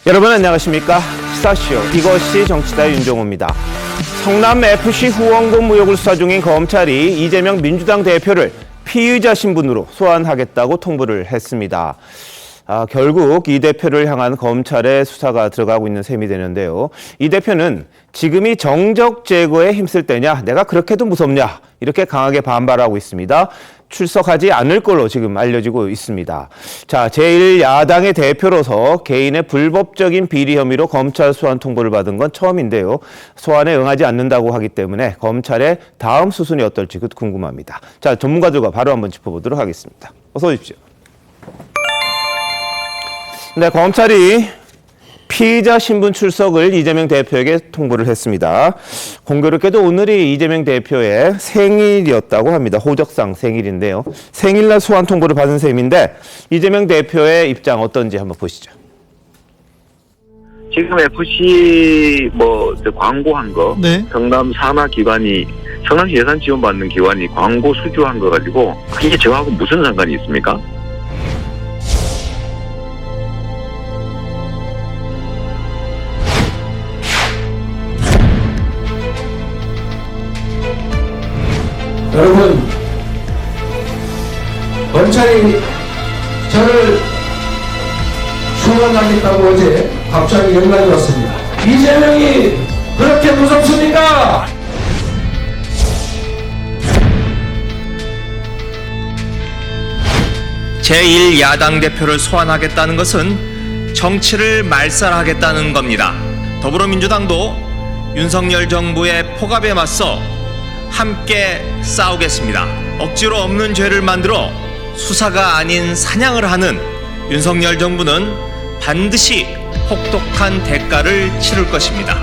여러분 안녕하십니까? 시사쇼 이것이 정치다 윤종호입니다. 성남FC 후원금 의혹을 수사 중인 검찰이 이재명 민주당 대표를 피의자 신분으로 소환하겠다고 통보를 했습니다. 결국 이 대표를 향한 검찰의 수사가 들어가고 있는 셈이 되는데요. 이 대표는 지금이 정적 제거에 힘쓸 때냐, 내가 그렇게도 무섭냐, 이렇게 강하게 반발하고 있습니다. 출석하지 않을 걸로 지금 알려지고 있습니다. 자, 제1야당의 대표로서 개인의 불법적인 비리 혐의로 검찰 소환 통보를 받은 건 처음인데요. 소환에 응하지 않는다고 하기 때문에 검찰의 다음 수순이 어떨지 궁금합니다. 자, 전문가들과 바로 한번 짚어보도록 하겠습니다. 어서 오십시오. 네, 검찰이 피의자 신분 출석을 이재명 대표에게 통보를 했습니다. 공교롭게도 오늘이 이재명 대표의 생일이었다고 합니다. 호적상 생일인데요. 생일날 소환 통보를 받은 셈인데 이재명 대표의 입장 어떤지 한번 보시죠. 지금 FC 광고한 거, 네. 성남 산하기관이 성남시 예산 지원받는 기관이 광고 수주한 거 가지고 그게 저하고 무슨 상관이 있습니까? 여러분, 검찰이 저를 소환하겠다고 어제 갑자기 연락이 왔습니다. 이재명이 그렇게 무섭습니까? 제1야당 대표를 소환하겠다는 것은 정치를 말살하겠다는 겁니다. 더불어민주당도 윤석열 정부의 폭압에 맞서 함께 싸우겠습니다. 억지로 없는 죄를 만들어 수사가 아닌 사냥을 하는 윤석열 정부는 반드시 혹독한 대가를 치를 것입니다.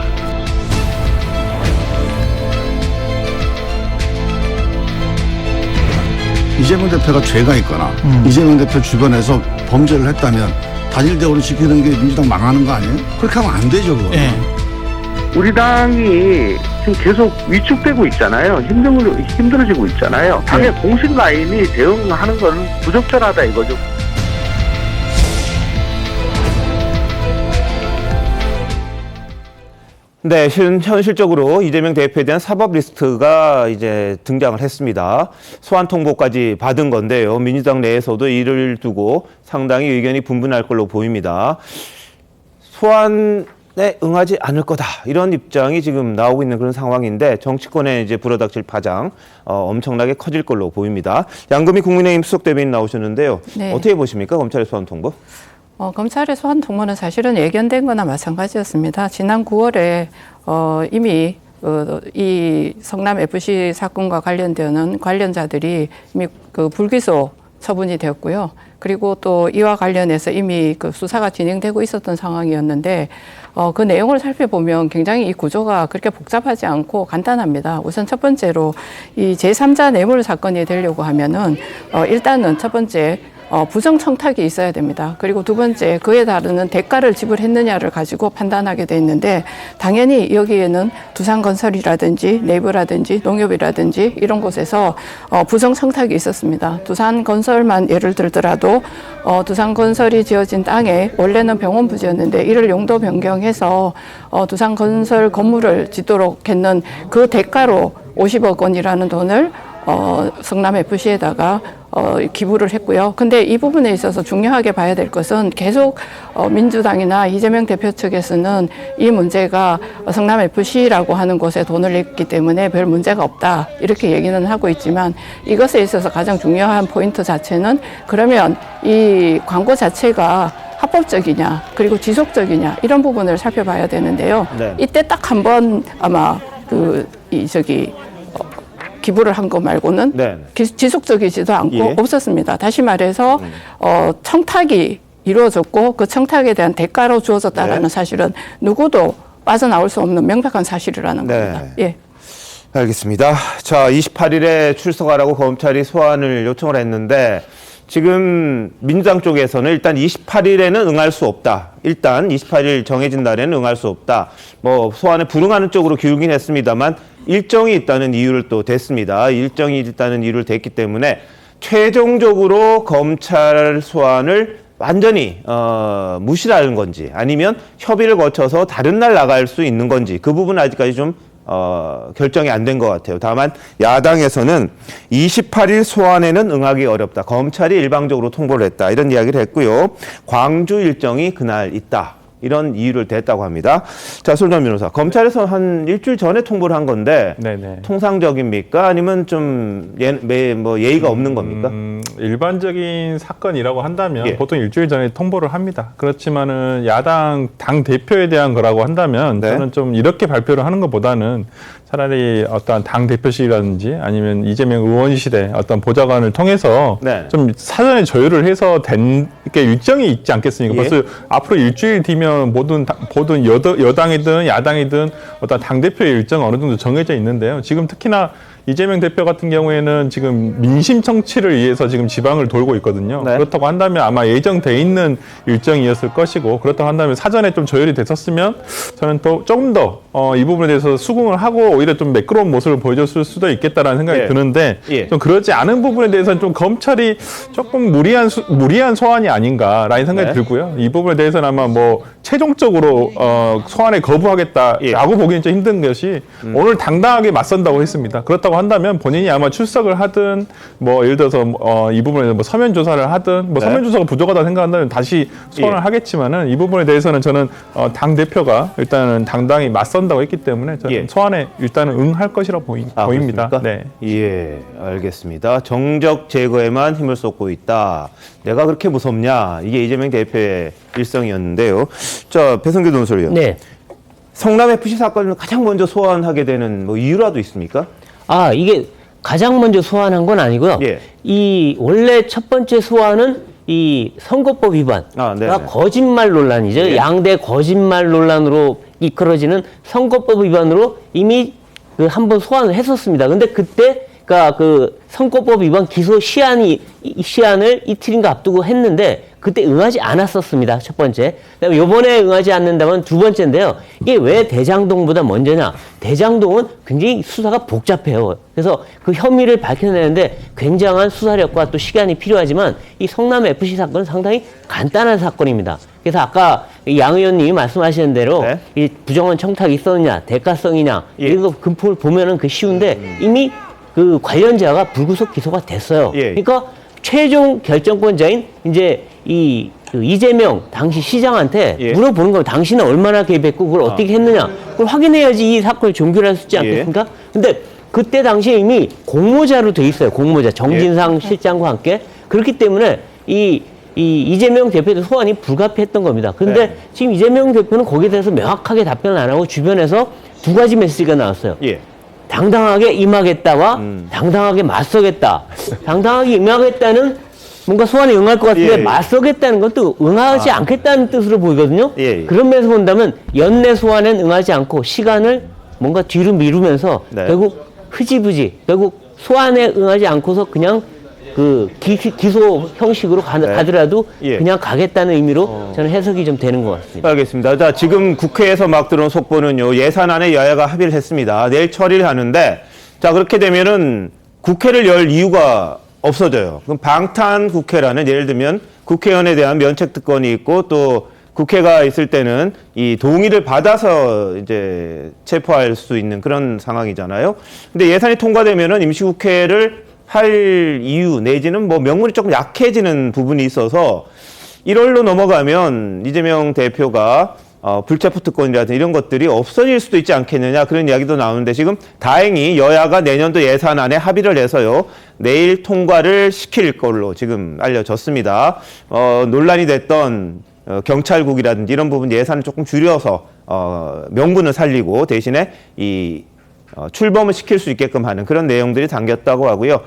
이재명 대표가 죄가 있거나 이재명 대표 주변에서 범죄를 했다면 단일대우를 지키는 게 민주당 망하는 거 아니에요? 그렇게 하면 안 되죠, 그거. 네. 우리 당이 지금 계속 위축되고 있잖아요. 힘들어지고 있잖아요. 당의 공식 라인이 대응하는 건 부적절하다 이거죠. 네, 현실적으로 이재명 대표에 대한 사법 리스트가 이제 등장을 했습니다. 소환 통보까지 받은 건데요. 민주당 내에서도 이를 두고 상당히 의견이 분분할 걸로 보입니다. 소환에 응하지 않을 거다, 이런 입장이 지금 나오고 있는 그런 상황인데 정치권에 이제 불어닥칠 파장 엄청나게 커질 걸로 보입니다. 양금희 국민의힘 수석대변인 나오셨는데요. 네. 어떻게 보십니까? 검찰의 소환 통보? 검찰의 소환 통보는 사실은 예견된 거나 마찬가지였습니다. 지난 9월에 이미 이 성남FC 사건과 관련되는 관련자들이 이미 불기소 처분이 되었고요. 그리고 또 이와 관련해서 이미 수사가 진행되고 있었던 상황이었는데 그 내용을 살펴보면 굉장히 이 구조가 그렇게 복잡하지 않고 간단합니다. 우선 첫 번째로 이 제3자 뇌물 사건이 되려고 하면은 일단은 첫 번째 부정 청탁이 있어야 됩니다. 그리고 두 번째, 그에 따르는 대가를 지불했느냐를 가지고 판단하게 돼 있는데 당연히 여기에는 두산건설이라든지 내부라든지 농협이라든지 이런 곳에서 부정 청탁이 있었습니다. 두산건설만 예를 들더라도 두산건설이 지어진 땅에 원래는 병원 부지였는데 이를 용도 변경해서 두산건설 건물을 짓도록 했는 그 대가로 50억 원이라는 돈을 성남FC에다가 기부를 했고요. 근데 이 부분에 있어서 중요하게 봐야 될 것은 계속 민주당이나 이재명 대표 측에서는 이 문제가 성남FC라고 하는 곳에 돈을 냈기 때문에 별 문제가 없다, 이렇게 얘기는 하고 있지만 이것에 있어서 가장 중요한 포인트 자체는 그러면 이 광고 자체가 합법적이냐 그리고 지속적이냐 이런 부분을 살펴봐야 되는데요. 네. 이때 딱 한 번 아마 기부를 한 거 말고는 네. 지속적이지도 않고 예. 없었습니다. 다시 말해서 청탁이 이루어졌고 그 청탁에 대한 대가로 주어졌다라는 네. 사실은 누구도 빠져나올 수 없는 명백한 사실이라는 네. 겁니다. 예. 알겠습니다. 자, 28일에 출석하라고 검찰이 소환을 요청을 했는데 지금 민주당 쪽에서는 일단 28일에는 응할 수 없다. 일단 28일 정해진 날에는 응할 수 없다. 소환에 불응하는 쪽으로 기울긴 했습니다만 일정이 있다는 이유를 또 댔습니다. 일정이 있다는 이유를 댔기 때문에 최종적으로 검찰 소환을 완전히 무시하는 건지 아니면 협의를 거쳐서 다른 날 나갈 수 있는 건지 그 부분은 아직까지 좀 결정이 안 된 것 같아요. 다만 야당에서는 28일 소환에는 응하기 어렵다. 검찰이 일방적으로 통보를 했다. 이런 이야기를 했고요. 광주 일정이 그날 있다. 이런 이유를 댔다고 합니다. 자, 손정 변호사. 검찰에서 한 일주일 전에 통보를 한 건데 네네. 통상적입니까? 아니면 좀 예의가 없는 겁니까? 일반적인 사건이라고 한다면 예. 보통 일주일 전에 통보를 합니다. 그렇지만은 야당 당 대표에 대한 거라고 한다면 네. 저는 좀 이렇게 발표를 하는 것보다는 차라리 어떤 당 대표실이라든지 아니면 이재명 의원실의 어떤 보좌관을 통해서 네. 좀 사전에 조율을 해서 된 이렇게 일정이 있지 않겠습니까? 예. 벌써 앞으로 일주일 뒤면 모든 여당이든 야당이든 어떤 당 대표의 일정 어느 정도 정해져 있는데요. 지금 특히나 이재명 대표 같은 경우에는 지금 민심 청취를 위해서 지금 지방을 돌고 있거든요. 네. 그렇다고 한다면 아마 예정돼 있는 일정이었을 것이고 그렇다고 한다면 사전에 좀 조율이 됐었으면 저는 또 조금 더 이 부분에 대해서 수긍을 하고 오히려 좀 매끄러운 모습을 보여줬을 수도 있겠다라는 생각이 예. 드는데 예. 좀 그러지 않은 부분에 대해서는 좀 검찰이 조금 무리한 소환이 아닌가라는 생각이 네. 들고요. 이 부분에 대해서는 아마 뭐 최종적으로 소환에 거부하겠다라고 예. 보기는 좀 힘든 것이 오늘 당당하게 맞선다고 했습니다. 그렇다고 한다면 본인이 아마 출석을 하든 뭐 예를 들어서 이 부분에 뭐 서면 조사를 하든 뭐 네. 서면 조사가 부족하다 생각한다면 다시 소환을 예. 하겠지만은 이 부분에 대해서는 저는 당 대표가 일단은 당당히 맞선다고 했기 때문에 저는 예. 소환에 일단은 응할 것이라고 보입니다. 그렇습니까? 네. 예, 알겠습니다. 정적 제거에만 힘을 쏟고 있다. 내가 그렇게 무섭냐? 이게 이재명 대표의 일성이었는데요. 자, 배성규 논설위원. 네. 성남 FC 사건을 가장 먼저 소환하게 되는 뭐 이유라도 있습니까? 아, 이게 가장 먼저 소환한 건 아니고요. 예. 이 원래 첫 번째 소환은 이 선거법 위반, 아, 네네. 그러니까 거짓말 논란이죠. 예. 양대 거짓말 논란으로 이끌어지는 선거법 위반으로 이미 그 한 번 소환을 했었습니다. 근데 그때 그러니까 그 선거법 위반 기소 시한을 이틀인가 앞두고 했는데 그때 응하지 않았었습니다. 첫 번째. 그다음에 이번에 응하지 않는다면 두 번째인데요. 이게 왜 대장동보다 먼저냐? 대장동은 굉장히 수사가 복잡해요. 그래서 그 혐의를 밝혀내는데 굉장한 수사력과 또 시간이 필요하지만 이 성남 FC 사건은 상당히 간단한 사건입니다. 그래서 아까 양 의원님이 말씀하시는 대로 네. 이 부정한 청탁이 있었느냐, 대가성이냐 예. 이런 거 금품을 보면은 그 쉬운데 이미 그 관련자가 불구속 기소가 됐어요. 예. 그러니까 최종 결정권자인 이제 그 이재명 당시 시장한테 예. 물어보는 거예요. 당신은 얼마나 개입했고 그걸 어떻게 했느냐. 그걸 확인해야지 이 사건을 종결할 수 있지 않겠습니까? 근데 그때 당시에 이미 공모자로 돼 있어요. 공모자 정진상 실장과 함께. 그렇기 때문에 이 이재명 대표도 소환이 불가피했던 겁니다. 근데 네. 지금 이재명 대표는 거기에 대해서 명확하게 답변을 안 하고 주변에서 두 가지 메시지가 나왔어요. 예. 당당하게 임하겠다와 당당하게 맞서겠다. 당당하게 임하겠다는 뭔가 소환에 응할 것 같은데 예, 예. 맞서겠다는 것도 응하지 않겠다는 뜻으로 보이거든요. 예, 예. 그런 면에서 본다면 연내 소환엔 응하지 않고 시간을 뭔가 뒤로 미루면서 네. 결국 흐지부지 결국 소환에 응하지 않고서 그냥 그 기소 형식으로 가더라도 예. 그냥 가겠다는 의미로 저는 해석이 좀 되는 것 같습니다. 알겠습니다. 자, 지금 국회에서 막 들어온 속보는요. 예산안에 여야가 합의를 했습니다. 내일 처리를 하는데 자, 그렇게 되면은 국회를 열 이유가 없어져요. 그럼 방탄 국회라는 예를 들면 국회의원에 대한 면책 특권이 있고 또 국회가 있을 때는 이 동의를 받아서 이제 체포할 수 있는 그런 상황이잖아요. 근데 예산이 통과되면은 임시국회를 할 이유 내지는 뭐 명분이 조금 약해지는 부분이 있어서 1월로 넘어가면 이재명 대표가 불체포 특권이라든지 이런 것들이 없어질 수도 있지 않겠느냐 그런 이야기도 나오는데 지금 다행히 여야가 내년도 예산안에 합의를 해서요 내일 통과를 시킬 걸로 지금 알려졌습니다. 논란이 됐던 경찰국이라든지 이런 부분 예산을 조금 줄여서 명분을 살리고 대신에 출범을 시킬 수 있게끔 하는 그런 내용들이 담겼다고 하고요.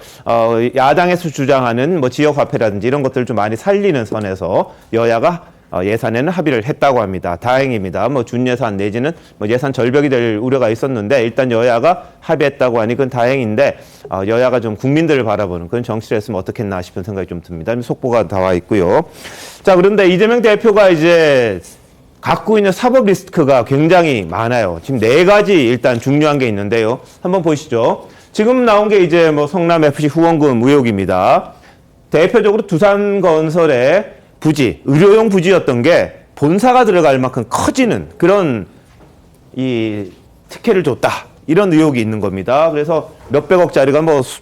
야당에서 주장하는 뭐 지역화폐라든지 이런 것들을 좀 많이 살리는 선에서 여야가 예산에는 합의를 했다고 합니다. 다행입니다. 뭐 준예산 내지는 뭐 예산 절벽이 될 우려가 있었는데 일단 여야가 합의했다고 하니 그건 다행인데 여야가 좀 국민들을 바라보는 그런 정치를 했으면 어떻겠나 싶은 생각이 좀 듭니다. 속보가 나와 있고요. 자, 그런데 이재명 대표가 이제 갖고 있는 사법 리스크가 굉장히 많아요. 지금 4가지 일단 중요한 게 있는데요. 한번 보시죠. 지금 나온 게 이제 뭐 성남 FC 후원금 의혹입니다. 대표적으로 두산건설의 부지, 의료용 부지였던 게 본사가 들어갈 만큼 커지는 그런 이 특혜를 줬다. 이런 의혹이 있는 겁니다. 그래서 몇백억짜리가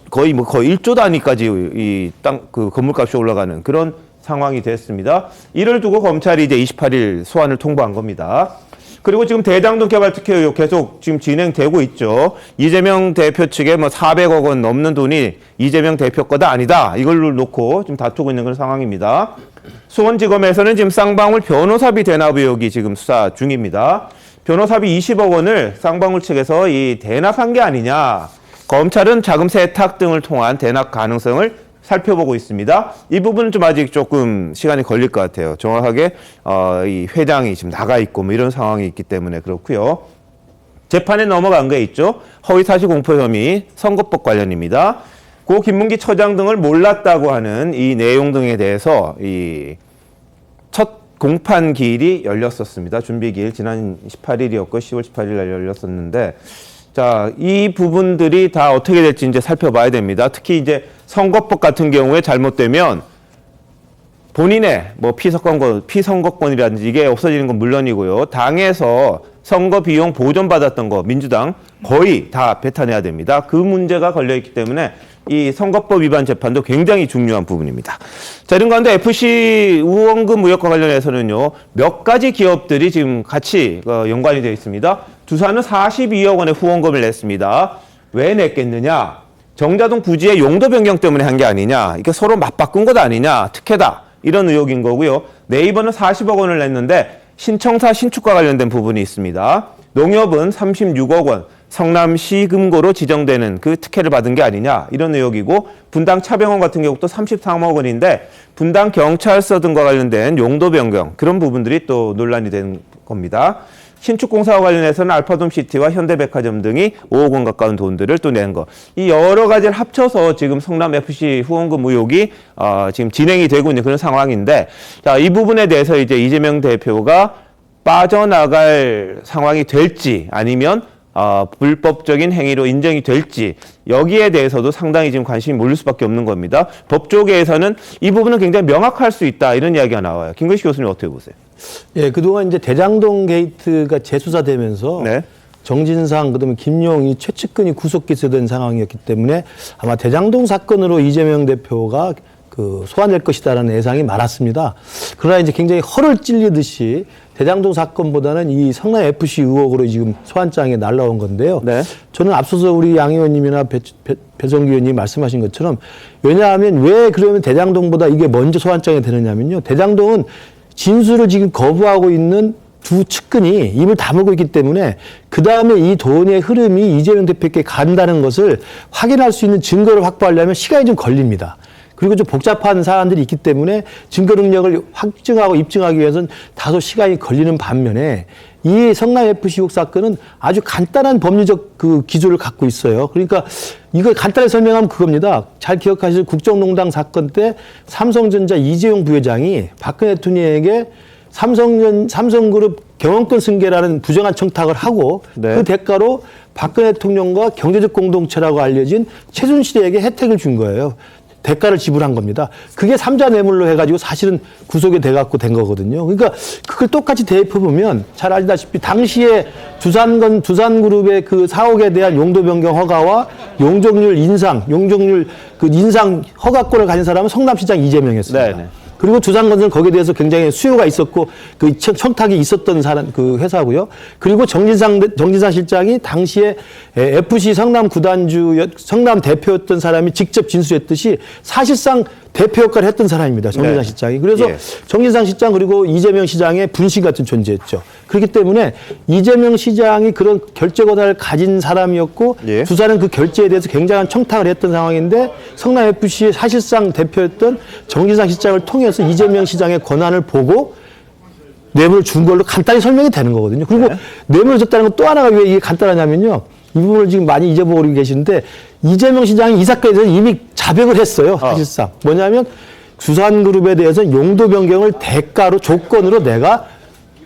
거의 1조 단위까지 이 그 건물값이 올라가는 그런 상황이 됐습니다. 이를 두고 검찰이 이제 28일 소환을 통보한 겁니다. 그리고 지금 대장동 개발 특혜 의혹 계속 지금 진행되고 있죠. 이재명 대표 측에 400억 원 넘는 돈이 이재명 대표 거다 아니다. 이걸 놓고 지금 다투고 있는 그런 상황입니다. 수원지검에서는 지금 쌍방울 변호사비 대납 의혹이 지금 수사 중입니다. 변호사비 20억 원을 쌍방울 측에서 이 대납한 게 아니냐. 검찰은 자금 세탁 등을 통한 대납 가능성을 살펴보고 있습니다. 이 부분은 좀 아직 조금 시간이 걸릴 것 같아요. 정확하게 이 회장이 지금 나가 있고 뭐 이런 상황이 있기 때문에 그렇고요. 재판에 넘어간 게 있죠. 허위사실 공표 혐의 선거법 관련입니다. 고 김문기 처장 등을 몰랐다고 하는 이 내용 등에 대해서 이 첫 공판 기일이 열렸었습니다. 준비 기일 지난 18일이었고 10월 18일 날 열렸었는데 자, 이 부분들이 다 어떻게 될지 이제 살펴봐야 됩니다. 특히 이제 선거법 같은 경우에 잘못되면 본인의 피선거권이라든지 이게 없어지는 건 물론이고요. 당에서 선거 비용 보존받았던 거 민주당 거의 다 배타내야 됩니다. 그 문제가 걸려있기 때문에 이 선거법 위반 재판도 굉장히 중요한 부분입니다. 자, 이런 가운데 FC 후원금 의혹과 관련해서는요, 몇 가지 기업들이 지금 같이 연관이 되어 있습니다. 두산은 42억 원의 후원금을 냈습니다. 왜 냈겠느냐? 정자동 부지의 용도 변경 때문에 한 게 아니냐? 이게 서로 맞바꾼 것 아니냐? 특혜다. 이런 의혹인 거고요. 네이버는 40억 원을 냈는데 신청사 신축과 관련된 부분이 있습니다. 농협은 36억 원, 성남시 금고로 지정되는 그 특혜를 받은 게 아니냐 이런 의혹이고 분당 차병원 같은 경우도 33억 원인데 분당 경찰서 등과 관련된 용도 변경 그런 부분들이 또 논란이 된 겁니다. 신축공사와 관련해서는 알파돔시티와 현대백화점 등이 5억 원 가까운 돈들을 또 낸 거. 이 여러 가지를 합쳐서 지금 성남FC 후원금 의혹이 지금 진행이 되고 있는 그런 상황인데 자, 이 부분에 대해서 이제 이재명 대표가 빠져나갈 상황이 될지 아니면 불법적인 행위로 인정이 될지 여기에 대해서도 상당히 지금 관심이 몰릴 수밖에 없는 겁니다. 법조계에서는 이 부분은 굉장히 명확할 수 있다 이런 이야기가 나와요. 김근식 교수님 어떻게 보세요? 예, 그동안 이제 대장동 게이트가 재수사되면서 네. 정진상 그다음에 김용이 최측근이 구속 기소된 상황이었기 때문에 아마 대장동 사건으로 이재명 대표가 소환될 것이다라는 예상이 많았습니다. 그러나 이제 굉장히 허를 찔리듯이 대장동 사건보다는 이 성남 FC 의혹으로 지금 소환장에 날라온 건데요. 네. 저는 앞서서 우리 양 의원님이나 배성기 의원님이 말씀하신 것처럼 왜냐하면 왜 그러면 대장동보다 이게 먼저 소환장이 되느냐면요. 대장동은 진술을 지금 거부하고 있는 두 측근이 입을 다물고 있기 때문에 그 다음에 이 돈의 흐름이 이재명 대표께 간다는 것을 확인할 수 있는 증거를 확보하려면 시간이 좀 걸립니다. 그리고 좀 복잡한 사안들이 있기 때문에 증거 능력을 확증하고 입증하기 위해서는 다소 시간이 걸리는 반면에 이 성남FC 의혹 사건은 아주 간단한 법리적 기조를 갖고 있어요. 그러니까 이걸 간단히 설명하면 그겁니다. 잘 기억하실 국정농단 사건 때 삼성전자 이재용 부회장이 박근혜 대통령에게 삼성그룹 경영권 승계라는 부정한 청탁을 하고 네. 그 대가로 박근혜 대통령과 경제적 공동체라고 알려진 최순실에게 혜택을 준 거예요. 대가를 지불한 겁니다. 그게 삼자 뇌물로 해가지고 사실은 구속이 돼갖고 된 거거든요. 그러니까 그걸 똑같이 대입해보면 잘 알다시피 당시에 두산그룹의 그 사옥에 대한 용도 변경 허가와 용적률 인상 허가권을 가진 사람은 성남시장 이재명이었습니다. 네네. 그리고 두산건설은 거기에 대해서 굉장히 수요가 있었고 그 청탁이 있었던 그 회사고요. 그리고 정진상 실장이 당시에 FC 성남 구단주 성남 대표였던 사람이 직접 진술했듯이 사실상 대표 역할을 했던 사람입니다. 정진상 네. 실장이. 그래서 예. 정진상 실장 그리고 이재명 시장의 분신 같은 존재였죠. 그렇기 때문에 이재명 시장이 그런 결제 권한을 가진 사람이었고 예. 두산은 그 결제에 대해서 굉장한 청탁을 했던 상황인데 성남FC의 사실상 대표였던 정진상 실장을 통해서 이재명 시장의 권한을 보고 뇌물을 준 걸로 간단히 설명이 되는 거거든요. 그리고 네. 뇌물을 줬다는 건 또 하나가 왜 이게 간단하냐면요. 이 부분을 지금 많이 잊어버리고 계시는데 이재명 시장이 이 사건에 대해서 이미 자백을 했어요. 사실상. 뭐냐면 두산그룹에 대해서 용도 변경을 대가로 조건으로 내가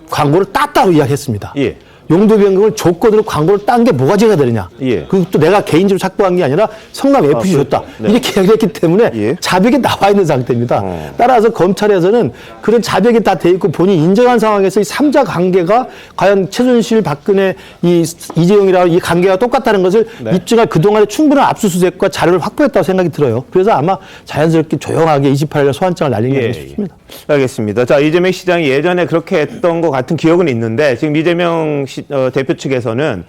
광고를 땄다고 이야기했습니다. 예. 용도 변경을 조건으로 광고를 딴 게 뭐가 죄가 되느냐. 예. 그것도 내가 개인적으로 착보한 게 아니라 성남 FC 줬다. 네. 이렇게 얘기했기 때문에 예. 자백이 나와 있는 상태입니다. 따라서 검찰에서는 그런 자백이 다 돼 있고 본인이 인정한 상황에서 이 3자 관계가 과연 최순실, 박근혜, 이재용이라는 이 관계가 똑같다는 것을 네. 입증할 그동안의 충분한 압수수색과 자료를 확보했다고 생각이 들어요. 그래서 아마 자연스럽게 조용하게 28일 소환장을 날린 게 아닌가 싶습니다. 알겠습니다. 자, 이재명 시장이 예전에 그렇게 했던 것 같은 기억은 있는데 지금 이재명 대표 측에서는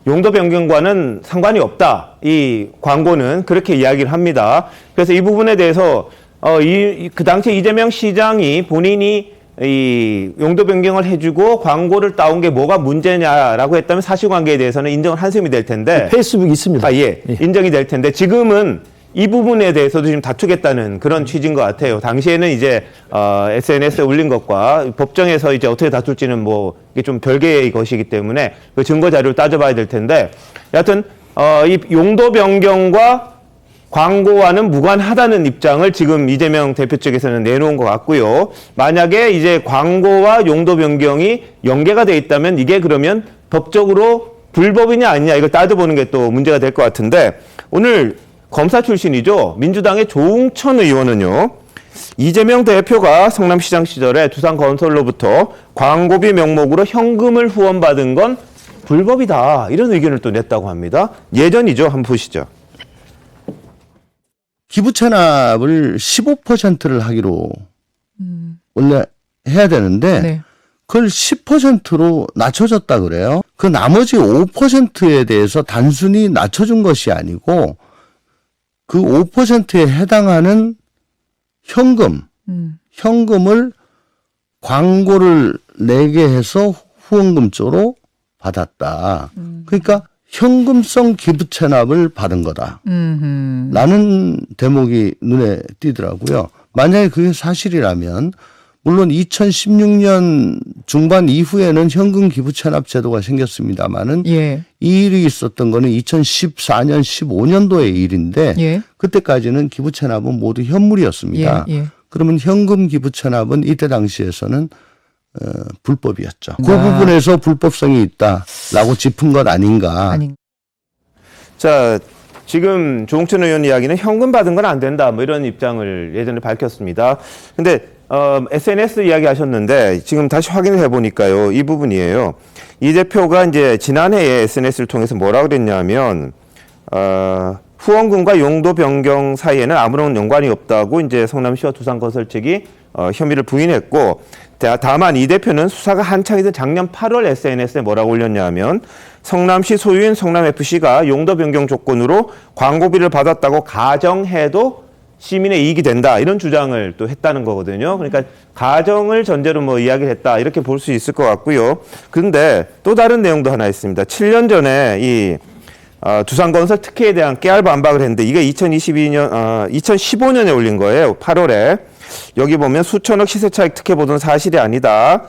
용도 변경과는 상관이 없다. 이 광고는 그렇게 이야기를 합니다. 그래서 이 부분에 대해서 그 당시 이재명 시장이 본인이 이 용도 변경을 해주고 광고를 따온 게 뭐가 문제냐라고 했다면 사실관계에 대해서는 인정을 한숨이 될 텐데 페이스북 있습니다. 예. 인정이 될 텐데 지금은 이 부분에 대해서도 지금 다투겠다는 그런 취지인 것 같아요. 당시에는 이제 SNS에 올린 것과 법정에서 이제 어떻게 다툴지는 뭐 이게 좀 별개의 것이기 때문에 그 증거 자료를 따져봐야 될 텐데 여하튼 이 용도 변경과 광고와는 무관하다는 입장을 지금 이재명 대표 측에서는 내놓은 것 같고요. 만약에 이제 광고와 용도 변경이 연계가 돼 있다면 이게 그러면 법적으로 불법이냐 아니냐 이걸 따져보는 게 또 문제가 될 것 같은데 오늘 검사 출신이죠. 민주당의 조웅천 의원은요. 이재명 대표가 성남시장 시절에 두산건설로부터 광고비 명목으로 현금을 후원받은 건 불법이다. 이런 의견을 또 냈다고 합니다. 예전이죠. 한번 보시죠. 기부 체납을 15%를 하기로 원래 해야 되는데 네. 그걸 10%로 낮춰줬다 그래요. 그 나머지 5%에 대해서 단순히 낮춰준 것이 아니고 그 5%에 해당하는 현금을 광고를 내게 해서 후원금 쪽으로 받았다. 그러니까 현금성 기부 체납을 받은 거다. 라는 대목이 눈에 띄더라고요. 만약에 그게 사실이라면 물론 2016년 중반 이후에는 현금 기부 체납 제도가 생겼습니다만은 예. 이 일이 있었던 거는 2014년, 15년도의 일인데 예. 그때까지는 기부 체납은 모두 현물이었습니다. 예. 그러면 현금 기부 체납은 이때 당시에서는 불법이었죠. 그 부분에서 불법성이 있다라고 짚은 것 아닌가. 자, 지금 조홍천 의원 이야기는 현금 받은 건 안 된다. 뭐 이런 입장을 예전에 밝혔습니다. 근데 SNS 이야기 하셨는데 지금 다시 확인을 해보니까요. 이 부분이에요. 이 대표가 이제 지난해에 SNS를 통해서 뭐라 그랬냐면, 후원금과 용도 변경 사이에는 아무런 연관이 없다고 이제 성남시와 두산건설 측이 혐의를 부인했고, 다만 이 대표는 수사가 한창이던 작년 8월 SNS에 뭐라고 올렸냐면 성남시 소유인 성남FC가 용도 변경 조건으로 광고비를 받았다고 가정해도 시민의 이익이 된다 이런 주장을 또 했다는 거거든요. 그러니까 가정을 전제로 뭐 이야기를 했다 이렇게 볼 수 있을 것 같고요. 그런데 또 다른 내용도 하나 있습니다. 7년 전에 이 두산건설 특혜에 대한 깨알 반박을 했는데 이게 2015년에 올린 거예요. 8월에. 여기 보면 수천억 시세차익 특혜 보도는 사실이 아니다.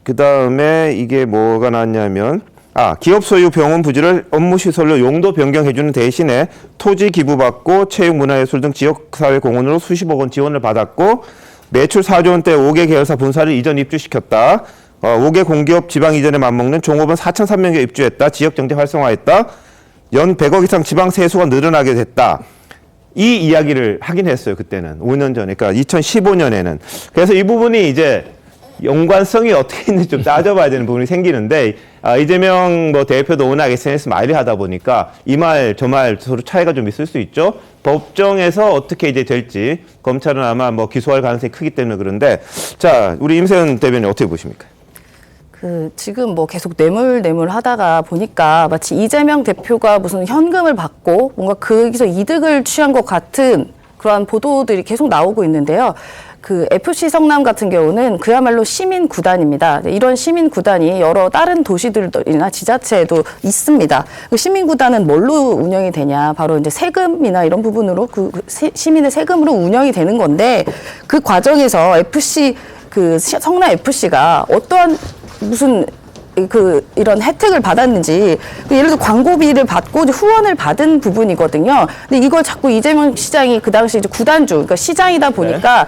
그 다음에 이게 뭐가 나왔냐면 기업 소유 병원 부지를 업무시설로 용도 변경해주는 대신에 토지 기부받고 체육, 문화예술 등 지역사회 공헌으로 수십억 원 지원을 받았고 매출 4조 원대 5개 계열사 본사를 이전 입주시켰다. 5개 공기업 지방 이전에 맞먹는 종업원 4,300여 입주했다. 지역경제 활성화했다. 연 100억 이상 지방 세수가 늘어나게 됐다. 이 이야기를 하긴 했어요. 그때는 5년 전에, 그러니까 2015년에는. 그래서 이 부분이 이제 연관성이 어떻게 있는지 좀 따져봐야 되는 부분이 생기는데 이재명 뭐 대표도 워낙 SNS 많이 하다 보니까 이 말 저 말 서로 차이가 좀 있을 수 있죠. 법정에서 어떻게 이제 될지 검찰은 아마 뭐 기소할 가능성이 크기 때문에 그런데 자 우리 임세현 대변인 어떻게 보십니까? 지금 뭐 계속 뇌물 하다가 보니까 마치 이재명 대표가 무슨 현금을 받고 뭔가 거기서 이득을 취한 것 같은 그러한 보도들이 계속 나오고 있는데요. 그 FC 성남 같은 경우는 그야말로 시민 구단입니다. 이런 시민 구단이 여러 다른 도시들이나 지자체에도 있습니다. 그 시민 구단은 뭘로 운영이 되냐? 바로 이제 세금이나 이런 부분으로 시민의 세금으로 운영이 되는 건데 그 과정에서 성남 FC가 어떠한 무슨 이런 혜택을 받았는지, 예를 들어 광고비를 받고 이제 후원을 받은 부분이거든요. 근데 이걸 자꾸 이재명 시장이 그 당시 이제 구단주, 그러니까 시장이다 보니까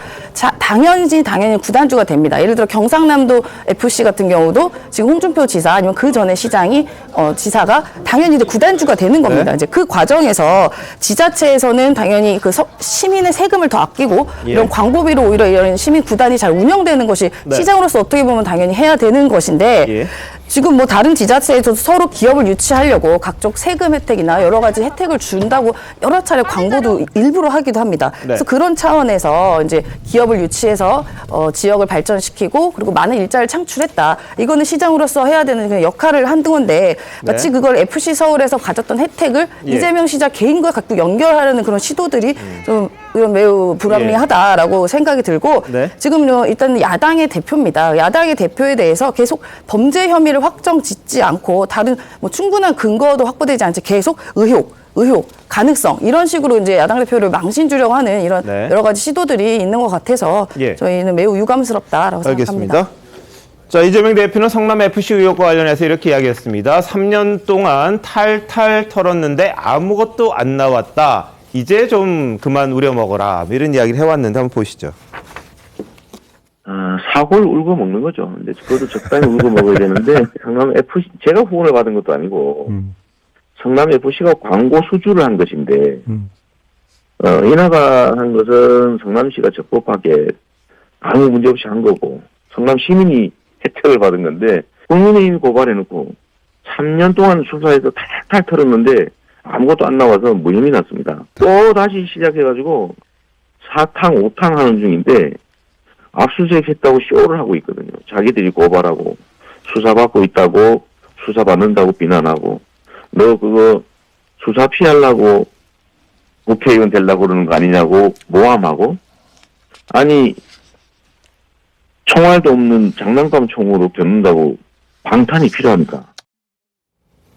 당연히 구단주가 됩니다. 예를 들어 경상남도 FC 같은 경우도 지금 홍준표 지사 아니면 그 전에 시장이 지사가 당연히 이제 구단주가 되는 겁니다. 이제 그 과정에서 지자체에서는 당연히 그 시민의 세금을 더 아끼고 이런 광고비로 오히려 이런 시민 구단이 잘 운영되는 것이 시장으로서 어떻게 보면 당연히 해야 되는 것인데 지금 뭐 다른 지자체에서도 서로 기업을 유치하려고 각종 세금 혜택이나 여러 가지 혜택을 준다고 여러 차례 광고도 일부러 하기도 합니다. 그래서 그런 차원에서 이제 기업을 유치해서 지역을 발전시키고 그리고 많은 일자리를 창출했다. 이거는 시장으로서 해야 되는 그냥 역할을 한 건데 마치 그걸 FC 서울에서 가졌던 혜택을 이재명 시장 개인과 갖고 연결하려는 그런 시도들이 좀 이건 매우 불합리하다라고 생각이 들고 지금 일단 야당의 대표입니다. 야당의 대표에 대해서 계속 범죄 혐의를 확정 짓지 않고 다른 뭐 충분한 근거도 확보되지 않지 계속 의혹, 가능성 이런 식으로 이제 야당 대표를 망신 주려고 하는 이런 여러 가지 시도들이 있는 것 같아서 저희는 매우 유감스럽다라고 생각합니다. 자, 이재명 대표는 성남FC 의혹과 관련해서 이렇게 이야기했습니다. 3년 동안 탈탈 털었는데 아무것도 안 나왔다. 이제 좀 그만 우려먹어라. 이런 이야기를 해왔는데 한번 보시죠. 사골 울고 먹는 거죠. 근데 그것도 적당히 울고 먹어야 되는데 성남FC 제가 후원을 받은 것도 아니고 성남FC가 광고 수주를 한 것인데 인하가 한 것은 성남시가 적법하게 아무 문제 없이 한 거고 성남 시민이 혜택을 받은 건데 국민의힘이 고발해놓고 3년 동안 수사해서 탈탈 털었는데 아무것도 안 나와서 무혐의 났습니다. 또 다시 시작해가지고 4탕, 5탕 하는 중인데 압수수색 했다고 쇼를 하고 있거든요. 자기들이 고발하고 수사받고 있다고 수사받는다고 비난하고 너 그거 수사 피하려고 국회의원 되려고 그러는 거 아니냐고 모함하고 아니 총알도 없는 장난감 총으로 겨눈다고 방탄이 필요합니까?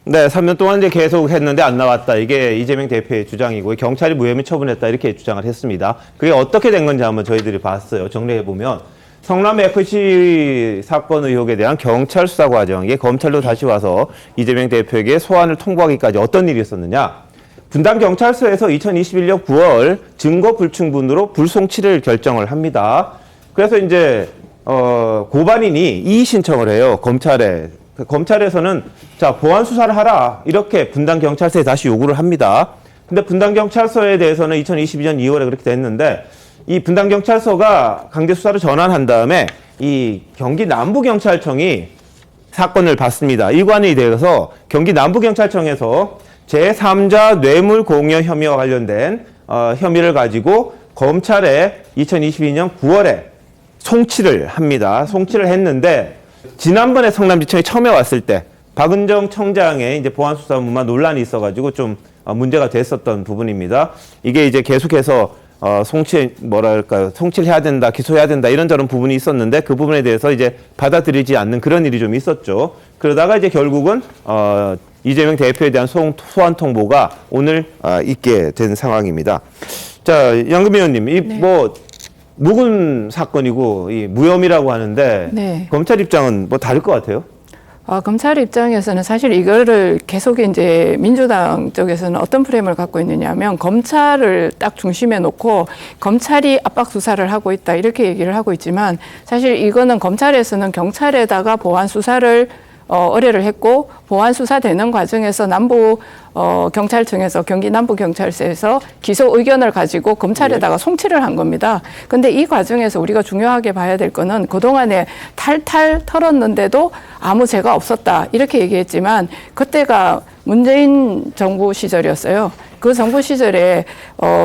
네, 3년 동안 이제 계속 했는데 안 나왔다. 이게 이재명 대표의 주장이고 경찰이 무혐의 처분했다 이렇게 주장을 했습니다. 그게 어떻게 된 건지 한번 저희들이 봤어요. 정리해보면 성남FC 사건 의혹에 대한 경찰 수사 과정, 이게 검찰로 다시 와서 이재명 대표에게 소환을 통보하기까지 어떤 일이 있었느냐. 분당경찰서에서 2021년 9월 증거 불충분으로 불송치를 결정을 합니다. 그래서 이제 고발인이 이의 신청을 해요. 검찰에. 검찰에서는 자 보완 수사를 하라 이렇게 분당경찰서에 다시 요구를 합니다. 근데 분당경찰서에 대해서는 2022년 2월에 그렇게 됐는데 이 분당경찰서가 강제 수사를 전환한 다음에 이 경기 남부경찰청이 사건을 받습니다. 일관이 되어서 경기 남부경찰청에서 제3자 뇌물공여 혐의와 관련된 혐의를 가지고 검찰에 2022년 9월에 송치를 합니다. 송치를 했는데 지난번에 성남지청이 처음에 왔을 때 박은정 청장의 이제 보안수사무만 논란이 있어가지고 좀 문제가 됐었던 부분입니다. 이게 이제 계속해서 송치를 해야 된다, 기소해야 된다 이런저런 부분이 있었는데 그 부분에 대해서 이제 받아들이지 않는 그런 일이 좀 있었죠. 그러다가 이제 결국은 이재명 대표에 대한 소환 통보가 오늘 있게 된 상황입니다. 자, 양금 의원님, 뭐 묵은 사건이고 이 무혐의라고 하는데 검찰 입장은 뭐 다를 것 같아요? 검찰 입장에서는 사실 이거를 계속 이제 민주당 쪽에서는 어떤 프레임을 갖고 있느냐면 검찰을 딱 중심에 놓고 검찰이 압박 수사를 하고 있다 이렇게 얘기를 하고 있지만 사실 이거는 검찰에서는 경찰에다가 보안 수사를 의뢰를 했고 보안 수사되는 과정에서 남부 경찰청에서 경기 남부경찰서에서 기소 의견을 가지고 검찰에다가 송치를 한 겁니다. 근데 이 과정에서 우리가 중요하게 봐야 될 거는 그동안에 탈탈 털었는데도 아무 죄가 없었다 이렇게 얘기했지만 그때가 문재인 정부 시절이었어요. 그 정부 시절에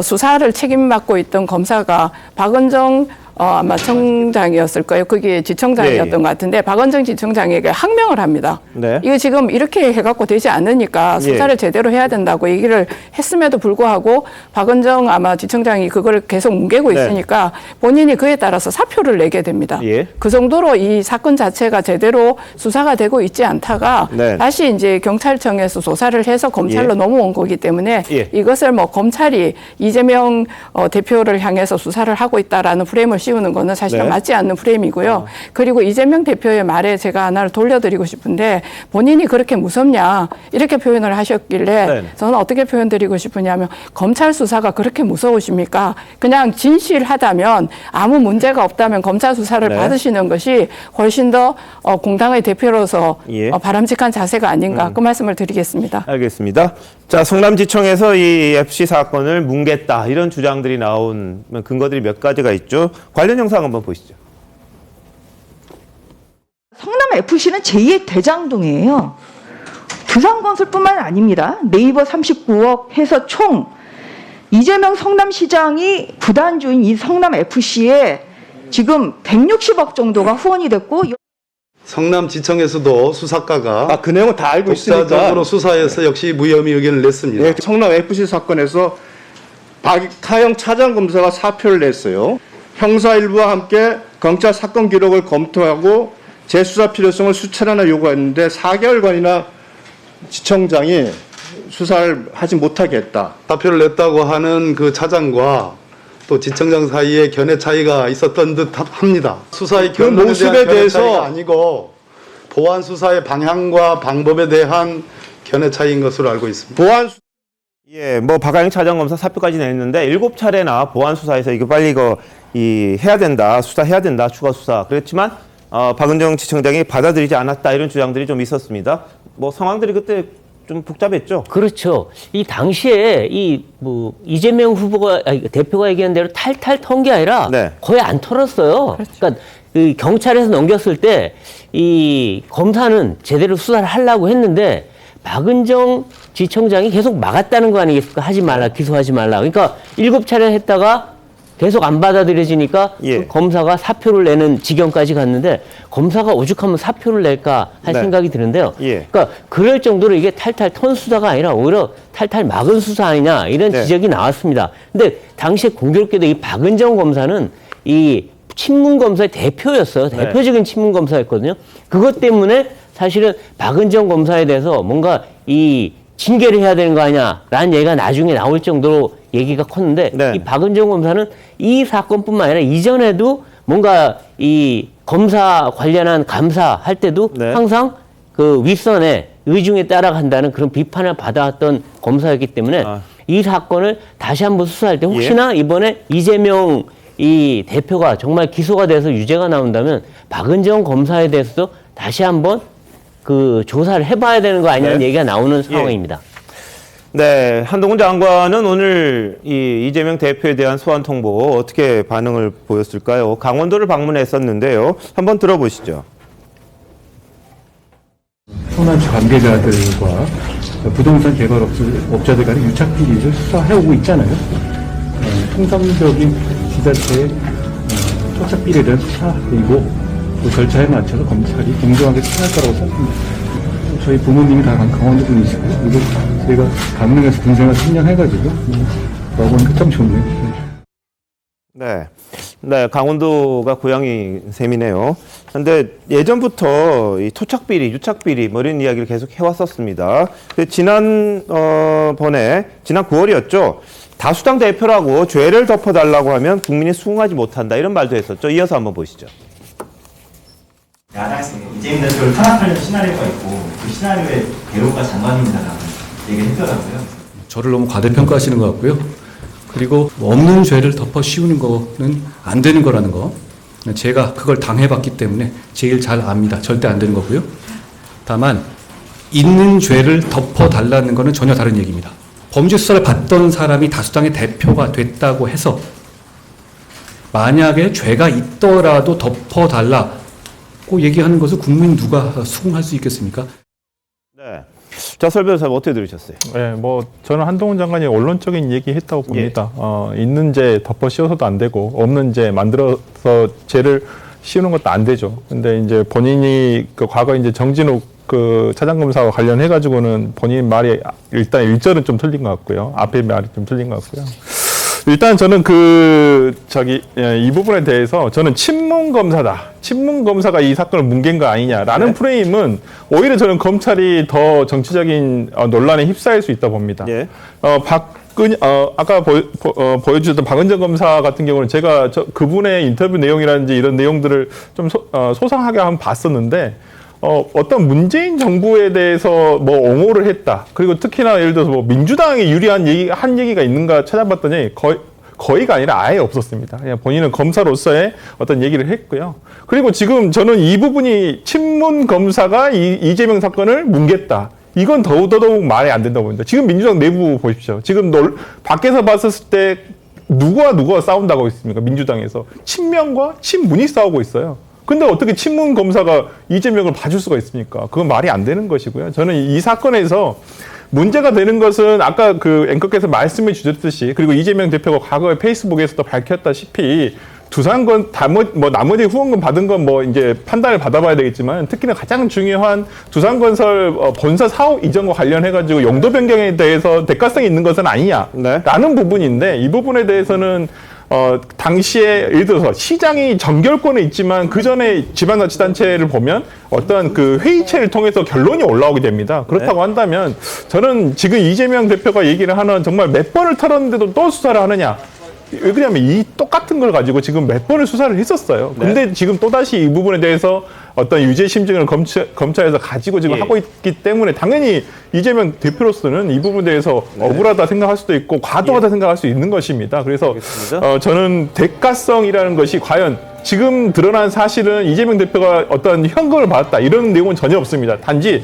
수사를 책임맡고 있던 검사가 박은정 아마 청장이었을 거예요. 그게 지청장이었던 것 같은데 박은정 지청장에게 항명을 합니다. 이거 지금 이렇게 해갖고 되지 않으니까 수사를 제대로 해야 된다고 얘기를 했음에도 불구하고 박은정 아마 지청장이 그걸 계속 뭉개고 있으니까 본인이 그에 따라서 사표를 내게 됩니다. 그 정도로 이 사건 자체가 제대로 수사가 되고 있지 않다가 다시 이제 경찰청에서 조사를 해서 검찰로 예. 넘어온 거기 때문에 예. 이것을 뭐 검찰이 이재명 대표를 향해서 수사를 하고 있다라는 프레임을 씌우는 거는 사실 네. 맞지 않는 프레임이고요. 그리고 이재명 대표의 말에 제가 하나를 돌려드리고 싶은데 본인이 그렇게 무섭냐 이렇게 표현을 하셨길래 네. 저는 어떻게 표현드리고 싶으냐면 검찰 수사가 그렇게 무서우십니까? 그냥 진실하다면 아무 문제가 없다면 검찰 수사를 네. 받으시는 것이 훨씬 더 공당의 대표로서 예. 바람직한 자세가 아닌가 그 말씀을 드리겠습니다. 알겠습니다. 자, 성남지청에서 이 FC 사건을 뭉갰다 이런 주장들이 나온 근거들이 몇 가지가 있죠. 관련 영상 한번 보시죠. 성남FC는 제2의 대장동이에요. 두산건설뿐만 아닙니다. 네이버 39억 해서 총 이재명 성남시장이 구단주인 이 성남FC에 지금 160억 정도가 후원이 됐고 성남지청에서도 수사과가 그 내용은 다 알고 있으니까 독자적으로 수사해서 역시 무혐의 의견을 냈습니다. 네, 성남 FC 사건에서 박하영 차장검사가 사표를 냈어요. 형사 일부와 함께 경찰 사건 기록을 검토하고 재수사 필요성을 수차례나 요구했는데 4개월간이나 지청장이 수사를 하지 못하게 했다. 사표를 냈다고 하는 그 차장과 또 지청장 사이에 견해 차이가 있었던 듯 합니다. 수사의 그 결론에 모습에 대한 견해 대해서 차이가 아니고 보안 수사의 방향과 방법에 대한 견해 차이인 것으로 알고 있습니다. 보안 예, 뭐 박하영 차장검사 사표까지 냈는데 7차례나 보안 수사에서 이거 빨리 해야 된다, 수사해야 된다, 추가 수사. 그렇지만 박은정 지청장이 받아들이지 않았다 이런 주장들이 좀 있었습니다. 뭐 상황들이 그때 좀 복잡했죠. 그렇죠. 이 당시에 이재명 대표가 얘기한 대로 탈탈 턴 게 아니라 네. 거의 안 털었어요. 그렇죠. 그러니까 이 경찰에서 넘겼을 때 이 검사는 제대로 수사를 하려고 했는데 박은정 지청장이 계속 막았다는 거 아니겠습니까? 하지 말라, 기소하지 말라. 그러니까 7차례 했다가 계속 안 받아들여지니까 예. 그 검사가 사표를 내는 지경까지 갔는데 검사가 오죽하면 사표를 낼까 할 네. 생각이 드는데요. 예. 그러니까 그럴 정도로 이게 탈탈 턴 수사가 아니라 오히려 탈탈 막은 수사 아니냐 이런 네. 지적이 나왔습니다. 근데 당시에 공교롭게도 이 박은정 검사는 이 친문검사의 대표였어요. 네. 대표적인 친문검사였거든요. 그것 때문에 사실은 박은정 검사에 대해서 뭔가 이 징계를 해야 되는 거 아니냐라는 얘기가 나중에 나올 정도로 얘기가 컸는데 네. 이 박은정 검사는 이 사건뿐만 아니라 이전에도 뭔가 이 검사 관련한 감사할 때도 네. 항상 그 윗선의 의중에 따라간다는 그런 비판을 받아왔던 검사였기 때문에 이 사건을 다시 한번 수사할 때 혹시나 이번에 이재명 이 대표가 정말 기소가 돼서 유죄가 나온다면 박은정 검사에 대해서도 다시 한번 그 조사를 해봐야 되는 거 아니냐는 네. 얘기가 나오는 상황입니다. 네, 한동훈 장관은 오늘 이재명 대표에 대한 소환 통보 어떻게 반응을 보였을까요? 강원도를 방문했었는데요. 한번 들어보시죠. 성남시 관계자들과 부동산 개발업자들 간의 유착 비리를 수사해오고 있잖아요. 통상적인 지자체의 토착 비리를 수사하고 그 절차에 맞춰서 검찰이 공정하게 수사할 거라고 생각합니다. 저희 부모님이 다 강원도 분이시고 그리고 저희가 강릉에서 동생을 신청해가지고 와보니까 참 좋네요. 네, 강원도가 고향인 셈이네요. 그런데 예전부터 이 토착비리, 유착비리 뭐 이런 이야기를 계속 해왔었습니다. 지난 9월이었죠. 다수당 대표라고 죄를 덮어달라고 하면 국민이 수긍하지 못한다 이런 말도 했었죠. 이어서 한번 보시죠. 야당에서 이재명 대표를 탄압하려는 시나리오가 있고 그 시나리오의 배우가 장관입니다라고 얘기를 했더라고요. 저를 너무 과대평가하시는 것 같고요. 그리고 없는 죄를 덮어 씌우는 거는 안 되는 거라는 거. 제가 그걸 당해봤기 때문에 제일 잘 압니다. 절대 안 되는 거고요. 다만 있는 죄를 덮어달라는 거는 전혀 다른 얘기입니다. 범죄 수사를 받던 사람이 다수당의 대표가 됐다고 해서 만약에 죄가 있더라도 덮어달라고 얘기하는 것을 국민 누가 수긍할 수 있겠습니까? 네. 자, 설 변호사님 어떻게 들으셨어요? 네, 뭐 저는 한동훈 장관이 원론적인 얘기했다고 봅니다. 있는 죄 덮어 씌워서도 안 되고 없는 죄 만들어서 죄를 씌우는 것도 안 되죠. 근데 이제 본인이 그 과거 이제 정진욱 그 차장검사와 관련해 가지고는 본인 말이 일단 1절은 좀 틀린 것 같고요. 앞에 말이 좀 틀린 것 같고요. 일단 저는 이 부분에 대해서 저는 친문 검사다. 친문 검사가 이 사건을 뭉갠 거 아니냐라는 프레임은 오히려 저는 검찰이 더 정치적인 논란에 휩싸일 수 있다 봅니다. 아까 보여주셨던 박은정 검사 같은 경우는 제가 그분의 인터뷰 내용이라든지 이런 내용들을 좀 소상하게 한번 봤었는데, 어떤 문재인 정부에 대해서 뭐 옹호를 했다. 그리고 특히나 예를 들어서 뭐 민주당에 유리한 한 얘기가 있는가 찾아봤더니 거의가 아니라 아예 없었습니다. 그냥 본인은 검사로서의 어떤 얘기를 했고요. 그리고 지금 저는 이 부분이 친문 검사가 이재명 사건을 뭉갰다. 이건 더더욱 말이 안 된다고 봅니다. 지금 민주당 내부 보십시오. 지금 밖에서 봤을 때 누가 싸운다고 있습니까? 민주당에서 친명과 친문이 싸우고 있어요. 근데 어떻게 친문 검사가 이재명을 봐줄 수가 있습니까? 그건 말이 안 되는 것이고요. 저는 이 사건에서 문제가 되는 것은 아까 그 앵커께서 말씀해 주셨듯이, 그리고 이재명 대표가 과거에 페이스북에서도 밝혔다시피 두산건 나머지 후원금 받은 건 뭐 이제 판단을 받아봐야 되겠지만, 특히나 가장 중요한 두산건설 본사 사업 이전과 관련해가지고 용도 변경에 대해서 대가성이 있는 것은 아니냐라는 부분인데, 이 부분에 대해서는 당시에 예를 들어서 시장이 정결권에 있지만 그 전에 지방자치단체를 보면 어떤 그 회의체를 통해서 결론이 올라오게 됩니다. 그렇다고 한다면 저는 지금 이재명 대표가 얘기를 하는 정말 몇 번을 털었는데도 또 수사를 하느냐. 왜 그러냐면 이 똑같은 걸 가지고 지금 몇 번을 수사를 했었어요. 근데 지금 또다시 이 부분에 대해서 어떤 유죄 심증을 검찰에서 가지고 지금 하고 있기 때문에 당연히 이재명 대표로서는 이 부분에 대해서 억울하다 생각할 수도 있고 과도하다 생각할 수 있는 것입니다. 그래서 저는 대가성이라는 것이 과연 지금 드러난 사실은 이재명 대표가 어떤 현금을 받았다 이런 내용은 전혀 없습니다. 단지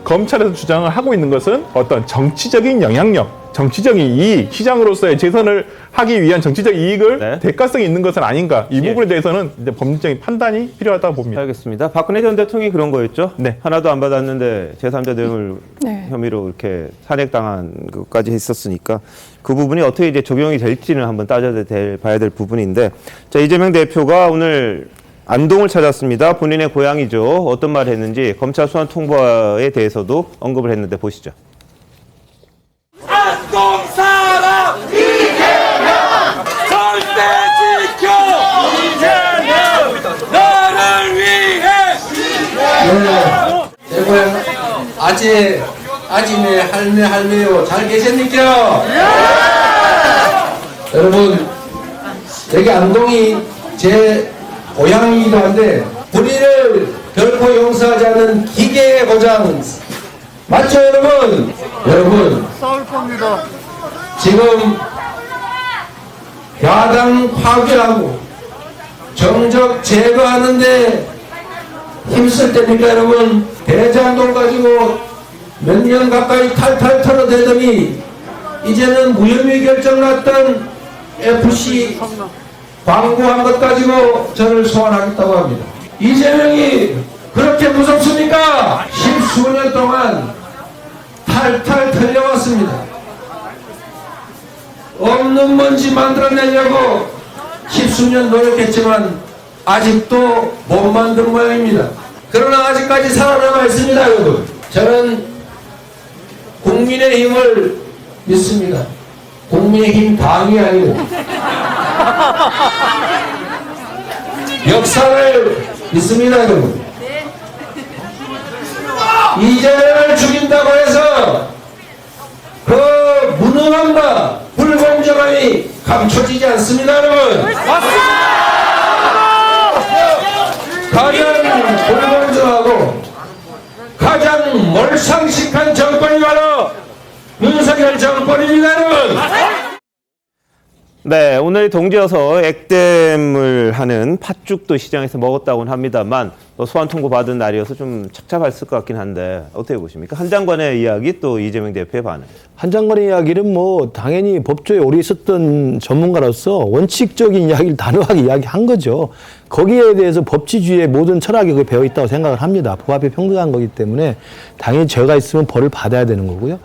검찰에서 주장을 하고 있는 것은 어떤 정치적인 영향력, 정치적인 이익, 시장으로서의 재선을 하기 위한 정치적 이익을 대가성이 있는 것은 아닌가. 이 부분에 대해서는 이제 법률적인 판단이 필요하다고 봅니다. 알겠습니다. 박근혜 전 대통령이 그런 거였죠? 네. 하나도 안 받았는데 제3자 뇌물 혐의로 이렇게 탄핵당한 것까지 했었으니까 그 부분이 어떻게 이제 적용이 될지는 한번 봐야 될 부분인데, 자, 이재명 대표가 오늘 안동을 찾았습니다. 본인의 고향이죠. 어떤 말을 했는지 검찰 소환 통보에 대해서도 언급을 했는데 보시죠. 안동 사람 이재명 절대 지켜 이재명 너를 위해. 내 고향 아지네 할매요 잘 계십니까? 여러분, 여기 안동이 제 고향이기도 한데 우리를 결코 용서하지 않는 기계의 고장 맞죠, 여러분? 여러분, 싸울 겁니다. 지금 야당 파괴하고 정적 제거하는데 힘쓸 때니까 여러분, 대장동 가지고 몇 년 가까이 탈탈 털어대더니 이제는 무혐의 결정 났던 FC 광고한 것 가지고 저를 소환하겠다고 합니다. 이재명이 그렇게 무섭습니까? 10수년 동안 탈탈 털려왔습니다. 없는 먼지 만들어내려고 10수년 노력했지만 아직도 못 만든 모양입니다. 그러나 아직까지 살아남아 있습니다, 여러분. 저는 국민의힘을 믿습니다. 국민의힘 당이 아니고 역사를 믿습니다, 여러분. 이재명을 죽인다고 해서 그 무능함과 불공정함이 감춰지지 않습니다, 여러분. 가장 불공정하고 가장 몰상식한 정권이 바로 윤석열 정권입니다, 여러분. 네, 오늘 동지여서 액땜을 하는 팥죽도 시장에서 먹었다고는 합니다만 또 소환 통보 받은 날이어서 좀 착잡했을 것 같긴 한데 어떻게 보십니까? 한 장관의 이야기 또 이재명 대표의 반응. 한 장관의 이야기는 뭐 당연히 법조에 오래 있었던 전문가로서 원칙적인 이야기를 단호하게 이야기한 거죠. 거기에 대해서 법치주의의 모든 철학이 거기 배어 있다고 생각을 합니다. 법 앞에 평등한 거기 때문에 당연히 죄가 있으면 벌을 받아야 되는 거고요.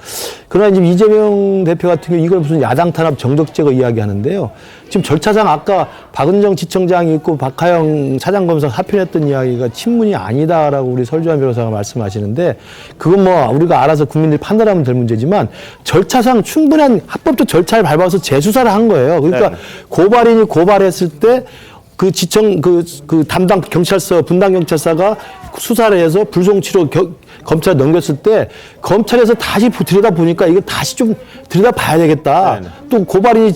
그러나 지금 이재명 대표 같은 경우 이걸 무슨 야당 탄압 정적 제거 이야기하는데요. 지금 절차상 아까 박은정 지청장이 있고 박하영 차장검사 사표냈던 이야기가 친문이 아니다라고 우리 설주환 변호사가 말씀하시는데 그건 뭐 우리가 알아서 국민들이 판단하면 될 문제지만 절차상 충분한 합법적 절차를 밟아서 재수사를 한 거예요. 그러니까 네. 고발인이 고발했을 때 그 지청 그 담당 경찰서 분당 경찰서가 수사를 해서 불송치로 검찰에 넘겼을 때 검찰에서 다시 들여다 보니까 이거 다시 좀 들여다 봐야 되겠다. 네네. 또 고발인이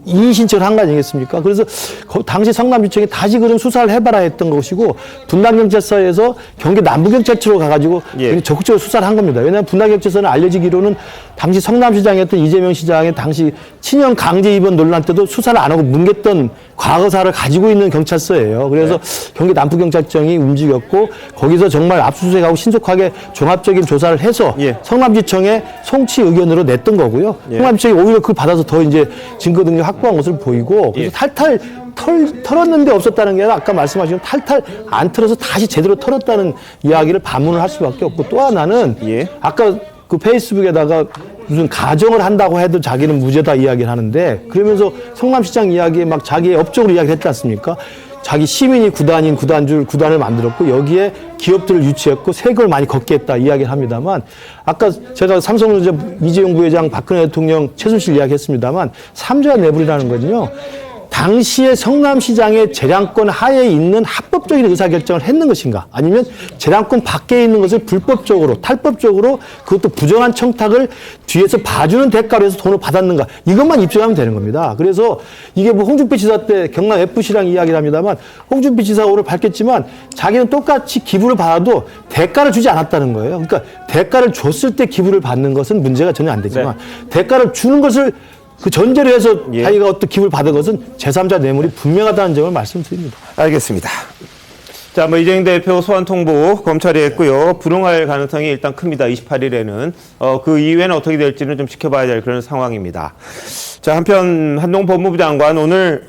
이의 신청을 한 거 아니겠습니까? 그래서 당시 성남지청이 다시 그런 수사를 해봐라 했던 것이고 분당경찰서에서 경기 남부경찰서로 가가지고 예. 적극적으로 수사를 한 겁니다. 왜냐하면 분당경찰서는 알려지기로는 당시 성남시장이었던 이재명 시장의 당시 친형 강제 입원 논란 때도 수사를 안 하고 뭉갰던 과거사를 가지고 있는 경찰서예요. 그래서 경기 남부경찰청이 움직였고 거기서 정말 압수수색하고 신속하게 종합적인 조사를 해서 예. 성남지청에 송치 의견으로 냈던 거고요. 예. 성남지청이 오히려 그걸 받아서 더 이제 증거 등록 확보한 것으로 보이고 그래서 예. 탈탈 털었는데 없었다는 게 아니라 아까 말씀하신 탈탈 안 털어서 다시 제대로 털었다는 이야기를 반문을 할 수밖에 없고 또 하나는 예. 아까 그 페이스북에다가 무슨 가정을 한다고 해도 자기는 무죄다 이야기를 하는데 그러면서 성남시장 이야기에 막 자기의 업적으로 이야기를 했지 않습니까? 자기 시민이 구단인 구단을 만들었고 여기에 기업들을 유치했고 세금을 많이 걷게 했다 이야기를 합니다만 아까 제가 삼성전자 이재용 부회장 박근혜 대통령 최순실 이야기했습니다만 삼자 내부리라는 거는요. 당시에 성남시장의 재량권 하에 있는 합법적인 의사결정을 했는 것인가 아니면 재량권 밖에 있는 것을 불법적으로 탈법적으로 그것도 부정한 청탁을 뒤에서 봐주는 대가로 해서 돈을 받았는가 이것만 입증하면 되는 겁니다. 그래서 이게 뭐 홍준표 지사 때 경남 FC랑 이야기를 합니다만 홍준표 지사가 오늘 밝혔지만 자기는 똑같이 기부를 받아도 대가를 주지 않았다는 거예요. 그러니까 대가를 줬을 때 기부를 받는 것은 문제가 전혀 안 되지만 대가를 주는 것을 그 전제로 해서 예. 자기가 어떤 기부를 받은 것은 제3자 뇌물이 분명하다는 점을 말씀드립니다. 알겠습니다. 자, 뭐 이재명 대표 소환 통보 검찰이 했고요. 불응할 가능성이 일단 큽니다. 28일에는. 그 이후에는 어떻게 될지는 좀 지켜봐야 될 그런 상황입니다. 자, 한편 한동훈 법무부 장관 오늘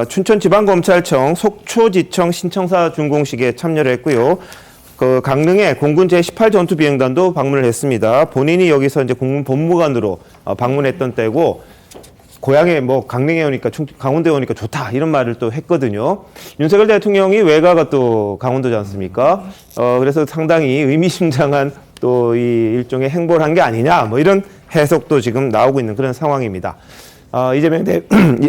춘천지방검찰청 속초지청 신청사 준공식에 참여를 했고요. 그 강릉에 공군 제18 전투비행단도 방문을 했습니다. 본인이 여기서 이제 공군 법무관으로 방문했던 때고 고향에 뭐 강릉에 오니까 강원도에 오니까 좋다 이런 말을 또 했거든요. 윤석열 대통령이 외가가 또 강원도지 않습니까? 그래서 상당히 의미심장한 또 이 일종의 행보를 한 게 아니냐 뭐 이런 해석도 지금 나오고 있는 그런 상황입니다.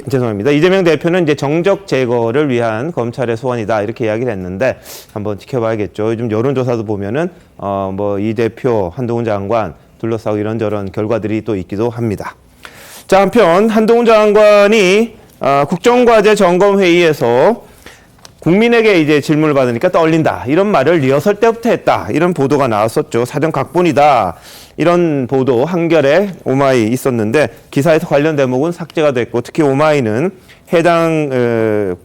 죄송합니다. 이재명 대표는 이제 정적 제거를 위한 검찰의 소환이다 이렇게 이야기를 했는데 한번 지켜봐야겠죠. 요즘 여론조사도 보면은 뭐 이 대표, 한동훈 장관 둘러싸고 이런저런 결과들이 또 있기도 합니다. 자, 한편 한동훈 장관이 국정과제 점검회의에서 국민에게 이제 질문을 받으니까 떨린다 이런 말을 리허설 때부터 했다 이런 보도가 나왔었죠. 사전 각본이다 이런 보도 한겨레 오마이 있었는데 기사에서 관련 대목은 삭제가 됐고 특히 오마이는 해당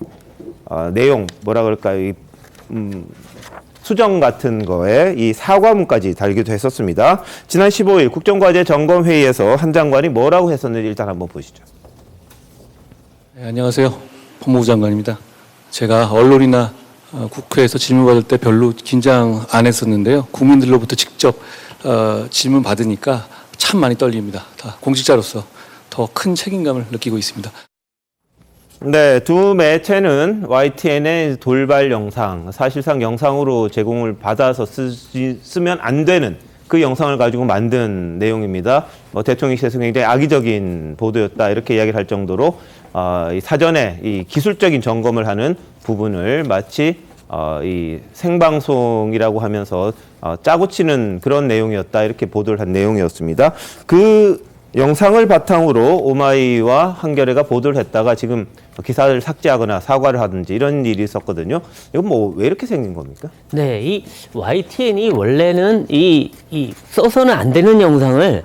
내용 뭐라 그럴까요? 수정 같은 거에 이 사과문까지 달기도 했었습니다. 지난 15일 국정과제 점검회의에서 한 장관이 뭐라고 했었는지 일단 한번 보시죠. 네, 안녕하세요. 법무부 장관입니다. 제가 언론이나 국회에서 질문 받을 때 별로 긴장 안 했었는데요. 국민들로부터 직접 질문 받으니까 참 많이 떨립니다. 다 공직자로서 더 큰 책임감을 느끼고 있습니다. 네, 두 매체는 YTN의 돌발 영상, 사실상 영상으로 제공을 받아서 쓰면 안 되는 그 영상을 가지고 만든 내용입니다. 뭐 대통령실에서 굉장히 악의적인 보도였다 이렇게 이야기를 할 정도로 이 사전에 이 기술적인 점검을 하는 부분을 마치 이 생방송이라고 하면서 짜고 치는 그런 내용이었다 이렇게 보도를 한 내용이었습니다. 그 영상을 바탕으로 오마이와 한겨레가 보도를 했다가 지금 기사를 삭제하거나 사과를 하든지 이런 일이 있었거든요. 이건 뭐 왜 이렇게 생긴 겁니까? 네, 이 YTN이 원래는 이 써서는 안 되는 영상을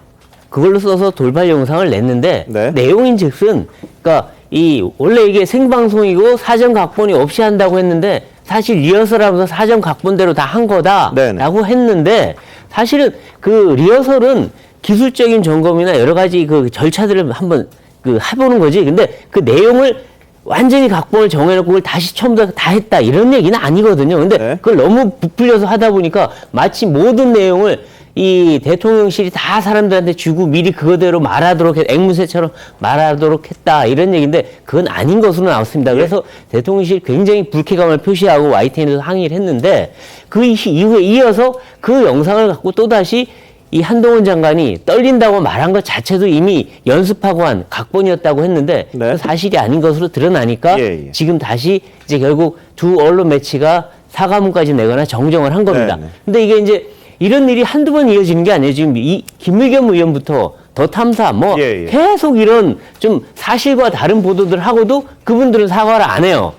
그걸로 써서 돌발 영상을 냈는데 네. 내용인즉슨 그러니까 이 원래 이게 생방송이고 사전 각본이 없이 한다고 했는데 사실 리허설하면서 사전 각본대로 다 한 거다라고 했는데 사실은 그 리허설은 기술적인 점검이나 여러 가지 그 절차들을 한번 해보는 거지. 근데 그 내용을 완전히 각본을 정해놓고 그걸 다시 처음부터 다 했다 이런 얘기는 아니거든요. 근데 그걸 너무 부풀려서 하다 보니까 마치 모든 내용을 이 대통령실이 다 사람들한테 주고 미리 그거대로 말하도록 앵무새처럼 말하도록 했다 이런 얘기인데 그건 아닌 것으로 나왔습니다. 그래서 대통령실이 굉장히 불쾌감을 표시하고 YTN에서 항의를 했는데 그 이후에 이어서 그 영상을 갖고 또다시 이 한동훈 장관이 떨린다고 말한 것 자체도 이미 연습하고 한 각본이었다고 했는데 그 사실이 아닌 것으로 드러나니까 지금 다시 이제 결국 두 언론 매체가 사과문까지 내거나 정정을 한 겁니다. 근데 이게 이제 이런 일이 한두 번 이어지는 게 아니에요. 지금 이 김의겸 의원부터 더 탐사 뭐 계속 이런 좀 사실과 다른 보도들 하고도 그분들은 사과를 안 해요.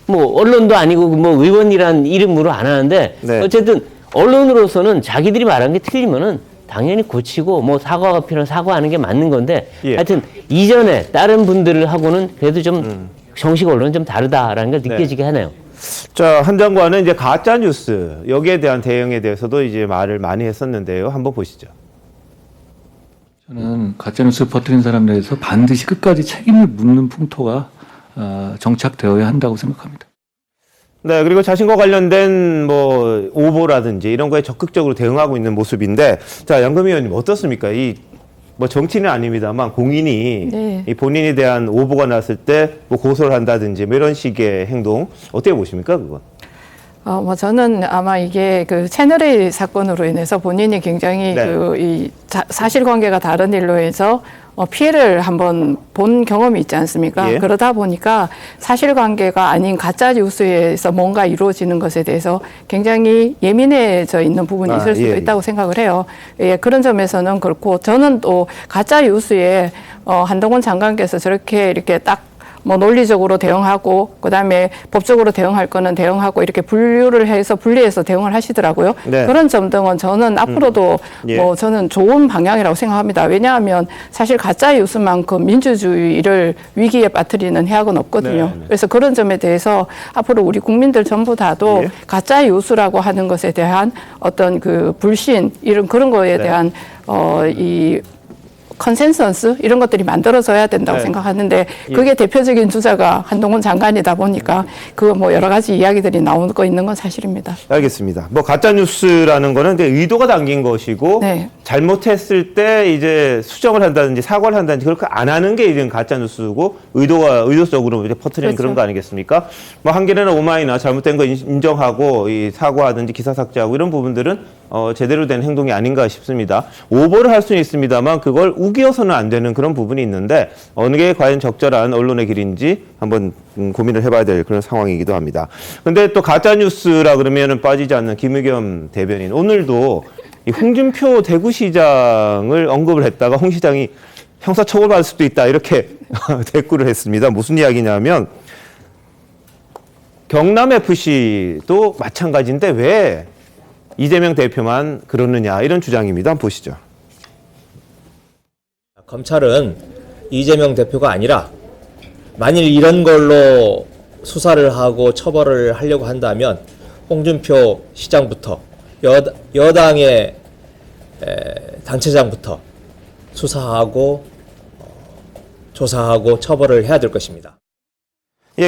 뭐 언론도 아니고 뭐 의원이란 이름으로 안 하는데 어쨌든 언론으로서는 자기들이 말한 게 틀리면은 당연히 고치고 뭐 사과가 필요한 사과하는 게 맞는 건데 하여튼 이전에 다른 분들을 하고는 그래도 좀 정식 언론은 좀 다르다라는 걸 느껴지게 하네요. 자, 한 장관은 이제 가짜 뉴스 여기에 대한 대응에 대해서도 이제 말을 많이 했었는데요. 한번 보시죠. 저는 가짜뉴스 퍼뜨린 사람에 대해서 반드시 끝까지 책임을 묻는 풍토가 정착되어야 한다고 생각합니다. 네, 그리고 자신과 관련된 뭐 오보라든지 이런 거에 적극적으로 대응하고 있는 모습인데, 자, 양금희 의원님 어떻습니까? 이 뭐 정치는 아닙니다만 공인이 이 본인에 대한 오보가 났을 때 뭐 고소를 한다든지 뭐 이런 식의 행동 어떻게 보십니까, 그건? 뭐 저는 아마 이게 그 채널A 사건으로 인해서 본인이 굉장히 이 사실관계가 다른 일로 해서 피해를 한번 본 경험이 있지 않습니까? 그러다 보니까 사실관계가 아닌 가짜 뉴스에서 뭔가 이루어지는 것에 대해서 굉장히 예민해져 있는 부분이 있을 수도 있다고 생각을 해요. 그런 점에서는 그렇고 저는 또 가짜 뉴스에 한동훈 장관께서 저렇게 이렇게 딱 뭐 논리적으로 대응하고 그다음에 법적으로 대응할 거는 대응하고 이렇게 분리해서 대응을 하시더라고요. 그런 점 등은 저는 앞으로도 뭐 저는 좋은 방향이라고 생각합니다. 왜냐하면 사실 가짜 뉴스만큼 민주주의를 위기에 빠뜨리는 해악은 없거든요. 그래서 그런 점에 대해서 앞으로 우리 국민들 전부 다도 가짜 뉴스라고 하는 것에 대한 어떤 그 불신 이런 그런 거에 대한 이 컨센서스 이런 것들이 만들어져야 된다고 생각하는데 그게 대표적인 주자가 한동훈 장관이다 보니까 그 뭐 여러 가지 이야기들이 나오고 있는 건 사실입니다. 알겠습니다. 뭐 가짜 뉴스라는 거는 의도가 담긴 것이고 잘못했을 때 이제 수정을 한다든지 사과를 한다든지 그렇게 안 하는 게 이제 가짜 뉴스고 의도적으로 이제 퍼뜨리는 그런 거 아니겠습니까? 뭐 한겨레나 오마이나 잘못된 거 인정하고 이 사과하든지 기사 삭제하고 이런 부분들은 제대로 된 행동이 아닌가 싶습니다. 오보를 할 수는 있습니다만 그걸 우겨서는 안 되는 그런 부분이 있는데 어느 게 과연 적절한 언론의 길인지 한번 고민을 해봐야 될 그런 상황이기도 합니다. 근데 또 가짜뉴스라 그러면은 빠지지 않는 김의겸 대변인. 오늘도 이 홍준표 대구시장을 언급을 했다가 홍 시장이 형사처벌받을 수도 있다 이렇게 대꾸를 했습니다. 무슨 이야기냐면 경남FC도 마찬가지인데 왜 이재명 대표만 그러느냐 이런 주장입니다. 한번 보시죠. 검찰은 이재명 대표가 아니라 만일 이런 걸로 수사를 하고 처벌을 하려고 한다면 홍준표 시장부터 여당의 단체장부터 수사하고 조사하고 처벌을 해야 될 것입니다.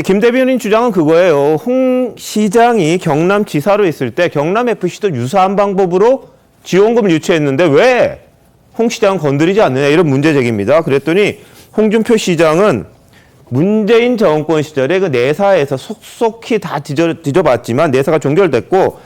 김 대변인 주장은 그거예요. 홍 시장이 경남지사로 있을 때 경남FC도 유사한 방법으로 지원금을 유치했는데 왜 홍 시장은 건드리지 않느냐 이런 문제 제기입니다. 그랬더니 홍준표 시장은 문재인 정권 시절에 그 내사에서 속속히 다 뒤져봤지만 내사가 종결됐고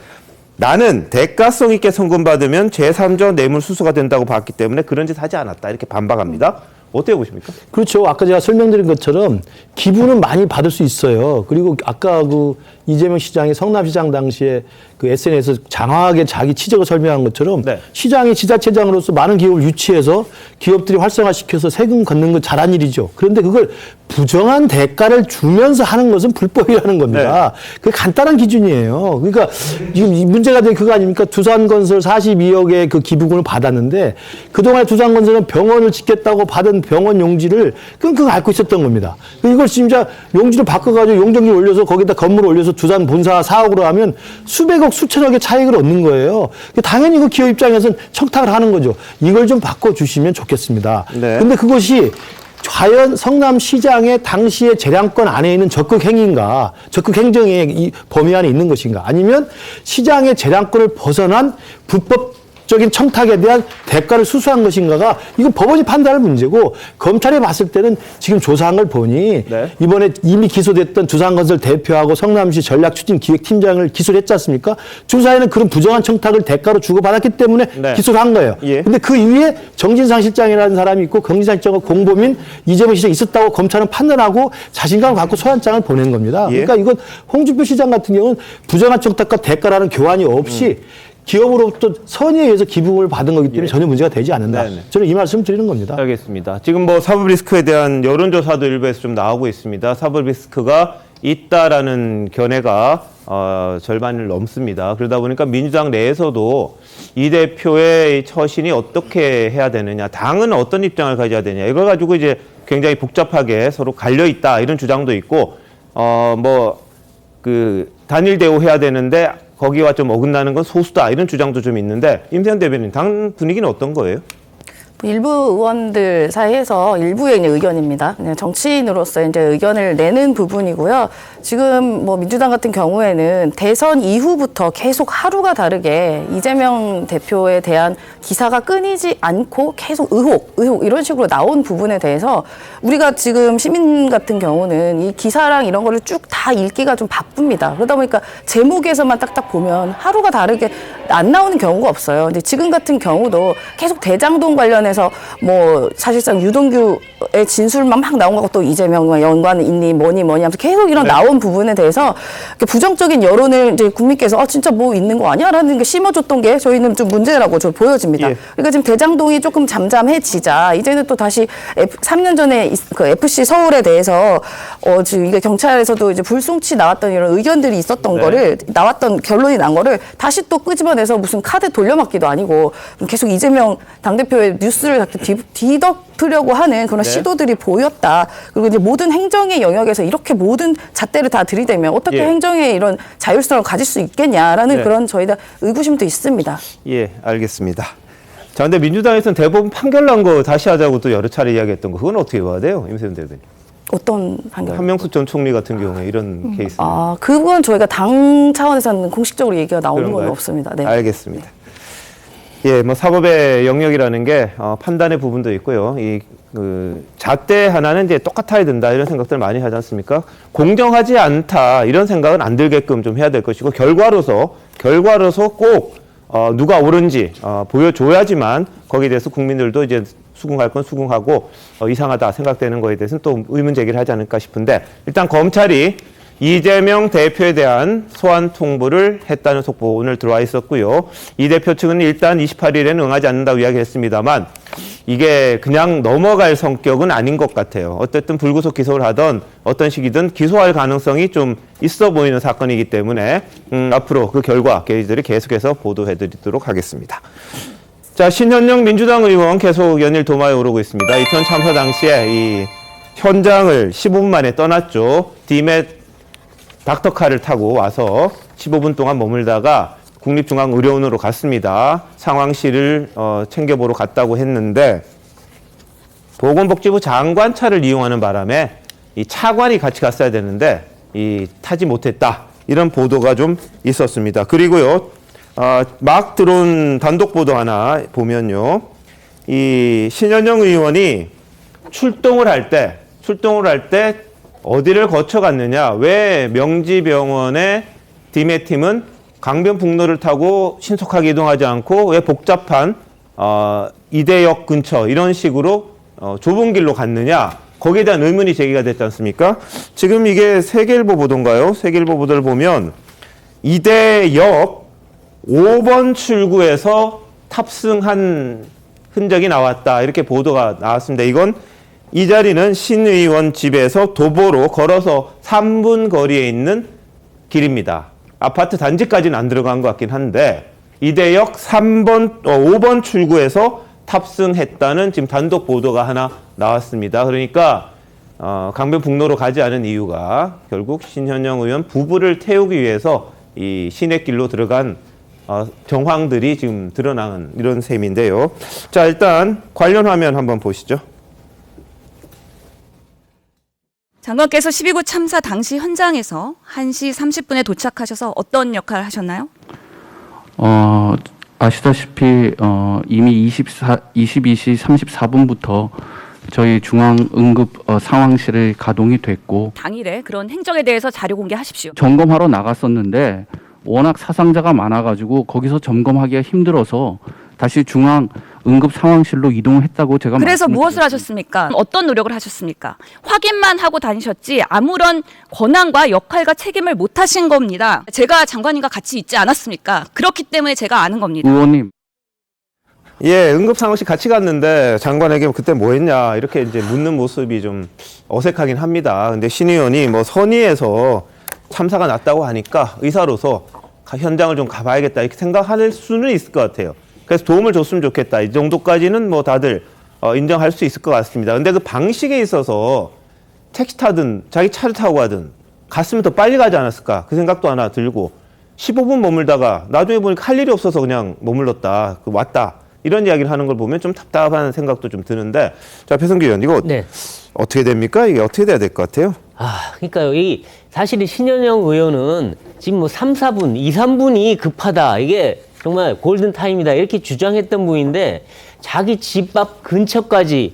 나는 대가성 있게 성금받으면 제3자 뇌물수수가 된다고 봤기 때문에 그런 짓 하지 않았다 이렇게 반박합니다. 어떻게 보십니까? 그렇죠. 아까 제가 설명드린 것처럼 기부는 많이 받을 수 있어요. 그리고 아까 그 이재명 시장이 성남시장 당시에 그 SNS에서 장황하게 자기 치적을 설명한 것처럼 시장이 지자체장으로서 많은 기업을 유치해서 기업들이 활성화시켜서 세금 걷는 건 잘한 일이죠. 그런데 그걸 부정한 대가를 주면서 하는 것은 불법이라는 겁니다. 그게 간단한 기준이에요. 그러니까 지금 문제가 된 그거 아닙니까? 두산건설 42억의 그 기부금을 받았는데 그동안 두산건설은 병원을 짓겠다고 받은 병원 용지를 끙끙 앓고 있었던 겁니다. 이걸 진짜 용지를 바꿔가지고 용적률 올려서 거기다 건물을 올려서 두산 본사 4억으로 하면 수백억 수천억의 차익을 얻는 거예요. 당연히 그 기업 입장에서는 청탁을 하는 거죠. 이걸 좀 바꿔주시면 좋겠습니다. 근데 그것이 과연 성남시장의 당시의 재량권 안에 있는 적극 행위인가, 적극 행정의 이 범위 안에 있는 것인가, 아니면 시장의 재량권을 벗어난 불법 적인 청탁에 대한 대가를 수수한 것인가가 이거 법원이 판단할 문제고 검찰이 봤을 때는 지금 조사한 걸 보니 네. 이번에 이미 기소됐던 두산건설 대표하고 성남시 전략추진기획팀장을 기소를 했지 않습니까? 조사에는 그런 부정한 청탁을 대가로 주고받았기 때문에 네. 기소를 한 거예요. 예. 근데 그 이후에 정진상 실장이라는 사람이 있고 경진상 실장과 공범인 이재명 시장이 있었다고 검찰은 판단하고 자신감을 갖고 소환장을 보낸 겁니다. 예. 그러니까 이건 홍준표 시장 같은 경우는 부정한 청탁과 대가라는 교환이 없이 기업으로부터 선의에 의해서 기부금을 받은 거기 때문에 전혀 문제가 되지 않는다. 네네. 저는 이 말씀 드리는 겁니다. 알겠습니다. 지금 뭐 사법 리스크에 대한 여론조사도 일부에서 좀 나오고 있습니다. 사법 리스크가 있다라는 견해가 절반을 넘습니다. 그러다 보니까 민주당 내에서도 이 대표의 처신이 어떻게 해야 되느냐, 당은 어떤 입장을 가져야 되냐, 이걸 가지고 이제 굉장히 복잡하게 서로 갈려 있다 이런 주장도 있고, 단일 대우해야 되는데 거기와 좀 어긋나는 건 소수다 이런 주장도 좀 있는데, 임세현 대변인, 당 분위기는 어떤 거예요? 일부 의원들 사이에서 일부의 이제 의견입니다. 그냥 정치인으로서 이제 의견을 내는 부분이고요. 지금 뭐 민주당 같은 경우에는 대선 이후부터 계속 하루가 다르게 이재명 대표에 대한 기사가 끊이지 않고 계속 의혹 이런 식으로 나온 부분에 대해서 우리가 지금 시민 같은 경우는 이 기사랑 이런 거를 쭉 다 읽기가 좀 바쁩니다. 그러다 보니까 제목에서만 딱딱 보면 하루가 다르게 안 나오는 경우가 없어요. 근데 지금 같은 경우도 계속 대장동 관련해서 뭐 사실상 유동규의 진술만 막 나온 거고 또 이재명과 연관 있니 뭐니 하면서 계속 이런 나온 부분에 대해서 부정적인 여론을 이제 국민께서 진짜 뭐 있는 거 아니야라는 게 심어줬던 게 저희는 좀 문제라고 저 보여집니다. 예. 그러니까 지금 대장동이 조금 잠잠해지자 이제는 또 다시 3년 전에 그 FC 서울에 대해서 지금 이게 경찰에서도 이제 불송치 나왔던 이런 의견들이 있었던 네. 거를 나왔던 결론이 난 거를 다시 또 끄집어내서 무슨 카드 돌려막기도 아니고 계속 이재명 당대표의 뉴스를 뒤덮으려고 하는 그런 네. 시도들이 보였다. 그리고 이제 모든 행정의 영역에서 이렇게 모든 잣대를 다 들이대면 어떻게 예. 행정의 이런 자율성을 가질 수 있겠냐라는 네. 그런 저희가 의구심도 있습니다. 예, 알겠습니다. 자, 근데 민주당에서는 대법원 판결 난 거 다시 하자고 또 여러 차례 이야기했던 거, 그건 어떻게 봐야 돼요, 임세현 대변인? 어떤 판결? 한명숙 전 총리 같은 경우에 이런 케이스. 그건 저희가 당 차원에서는 공식적으로 얘기가 나오는 건 그런가요? 없습니다. 네. 알겠습니다. 예, 뭐 사법의 영역이라는 게 판단의 부분도 있고요. 잣대 하나는 이제 똑같아야 된다 이런 생각들 많이 하지 않습니까? 공정하지 않다 이런 생각은 안 들게끔 좀 해야 될 것이고, 결과로서 꼭 누가 옳은지 보여줘야지만 거기에 대해서 국민들도 이제 수긍할 건 수긍하고 이상하다 생각되는 거에 대해서는 또 의문 제기를 하지 않을까 싶은데, 일단 검찰이 이재명 대표에 대한 소환 통보를 했다는 속보 오늘 들어와 있었고요. 이 대표 측은 일단 28일에는 응하지 않는다고 이야기했습니다만 이게 그냥 넘어갈 성격은 아닌 것 같아요. 어쨌든 불구속 기소를 하던 어떤 시기든 기소할 가능성이 좀 있어 보이는 사건이기 때문에 앞으로 그 결과 저희들이 계속해서 보도해드리도록 하겠습니다. 자, 신현영 민주당 의원 계속 연일 도마에 오르고 있습니다. 이태원 참사 당시에 이 현장을 15분 만에 떠났죠. 디맷 닥터카를 타고 와서 15분 동안 머물다가 국립중앙의료원으로 갔습니다. 상황실을 챙겨보러 갔다고 했는데 보건복지부 장관 차를 이용하는 바람에 이 차관이 같이 갔어야 되는데 타지 못했다. 이런 보도가 좀 있었습니다. 그리고요, 막 들어온 단독 보도 하나 보면요, 이 신현영 의원이 출동을 할 때 어디를 거쳐갔느냐, 왜 명지병원의 디메팀은 강변북로를 타고 신속하게 이동하지 않고 왜 복잡한 이대역 근처 이런 식으로 좁은 길로 갔느냐, 거기에 대한 의문이 제기가 됐지 않습니까? 지금 이게 세계일보 보도인가요? 세계일보 보도를 보면 이대역 5번 출구에서 탑승한 흔적이 나왔다, 이렇게 보도가 나왔습니다. 이건 이 자리는 신 의원 집에서 도보로 걸어서 3분 거리에 있는 길입니다. 아파트 단지까지는 안 들어간 것 같긴 한데 이대역 5번 출구에서 탑승했다는 지금 단독 보도가 하나 나왔습니다. 그러니까 강변북로로 가지 않은 이유가 결국 신현영 의원 부부를 태우기 위해서 이 시내길로 들어간 정황들이 지금 드러나는 이런 셈인데요. 자, 일단 관련 화면 한번 보시죠. 장관께서 12구 참사 당시 현장에서 1시 30분에 도착하셔서 어떤 역할을 하셨나요? 아시다시피 이미 22시 34분부터 저희 중앙응급 상황실이 가동이 됐고 당일에 그런 행적에 대해서 자료 공개하십시오. 점검하러 나갔었는데 워낙 사상자가 많아가지고 거기서 점검하기가 힘들어서 다시 중앙응급 상황실로 이동했다고 제가 그래서 말씀을 무엇을 하셨습니까? 어떤 노력을 하셨습니까? 확인만 하고 다니셨지 아무런 권한과 역할과 책임을 못 하신 겁니다. 제가 장관님과 같이 있지 않았습니까? 그렇기 때문에 제가 아는 겁니다. 의원님. 예, 응급상황실 같이 갔는데 장관에게 그때 뭐 했냐 이렇게 이제 묻는 모습이 좀 어색하긴 합니다. 근데 신 의원이 뭐 선의에서 참사가 났다고 하니까 의사로서 현장을 좀 가봐야겠다 이렇게 생각할 수는 있을 것 같아요. 그래서 도움을 줬으면 좋겠다. 이 정도까지는 뭐 다들 인정할 수 있을 것 같습니다. 근데 그 방식에 있어서 택시 타든 자기 차를 타고 가든 갔으면 더 빨리 가지 않았을까 그 생각도 하나 들고 15분 머물다가 나중에 보니까 할 일이 없어서 그냥 머물렀다. 왔다. 이런 이야기를 하는 걸 보면 좀 답답한 생각도 좀 드는데 자, 배성규 의원 이거 네. 어떻게 됩니까? 이게 어떻게 돼야 될 것 같아요? 그러니까요. 이 사실 신현영 의원은 지금 뭐 3, 4분, 2, 3분이 급하다. 이게 정말 골든타임이다. 이렇게 주장했던 분인데 자기 집 앞 근처까지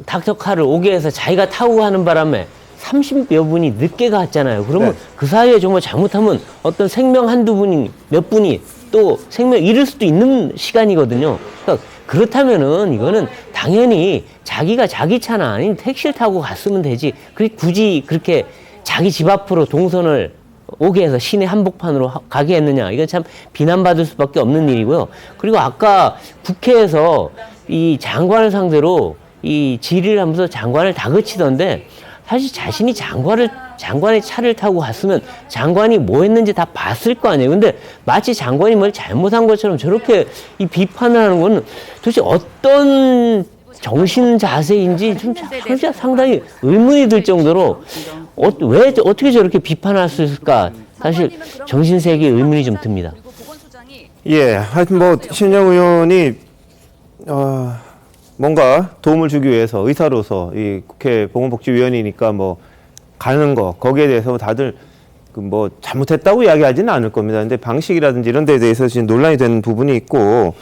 닥터카를 오게 해서 자기가 타고 가는 바람에 30여 분이 늦게 갔잖아요. 그러면 네. 그 사이에 정말 잘못하면 어떤 생명 한두 분이 몇 분이 또 생명 잃을 수도 있는 시간이거든요. 그러니까 그렇다면은 이거는 당연히 자기가 자기 차나 아닌 택시를 타고 갔으면 되지. 굳이 그렇게 자기 집 앞으로 동선을 오게 해서 시내 한복판으로 가게 했느냐. 이건 참 비난받을 수밖에 없는 일이고요. 그리고 아까 국회에서 이 장관을 상대로 이 질의를 하면서 장관을 다그치던데 사실 자신이 장관의 차를 타고 갔으면 장관이 뭐 했는지 다 봤을 거 아니에요. 근데 마치 장관이 뭘 잘못한 것처럼 저렇게 이 비판을 하는 건 도대체 어떤 정신 자세인지 좀 상당히 의문이 들 정도로 왜 어떻게 저렇게 비판할 수 있을까? 사실 정신세계에 의문이 좀 듭니다. 예, 하여튼 뭐 신영 의원이 뭔가 도움을 주기 위해서 의사로서 이 국회 보건복지위원회니까 뭐 가는 거 거기에 대해서 다들 뭐 잘못했다고 이야기하지는 않을 겁니다. 근데 방식이라든지 이런 데에 대해서 지금 논란이 되는 부분이 있고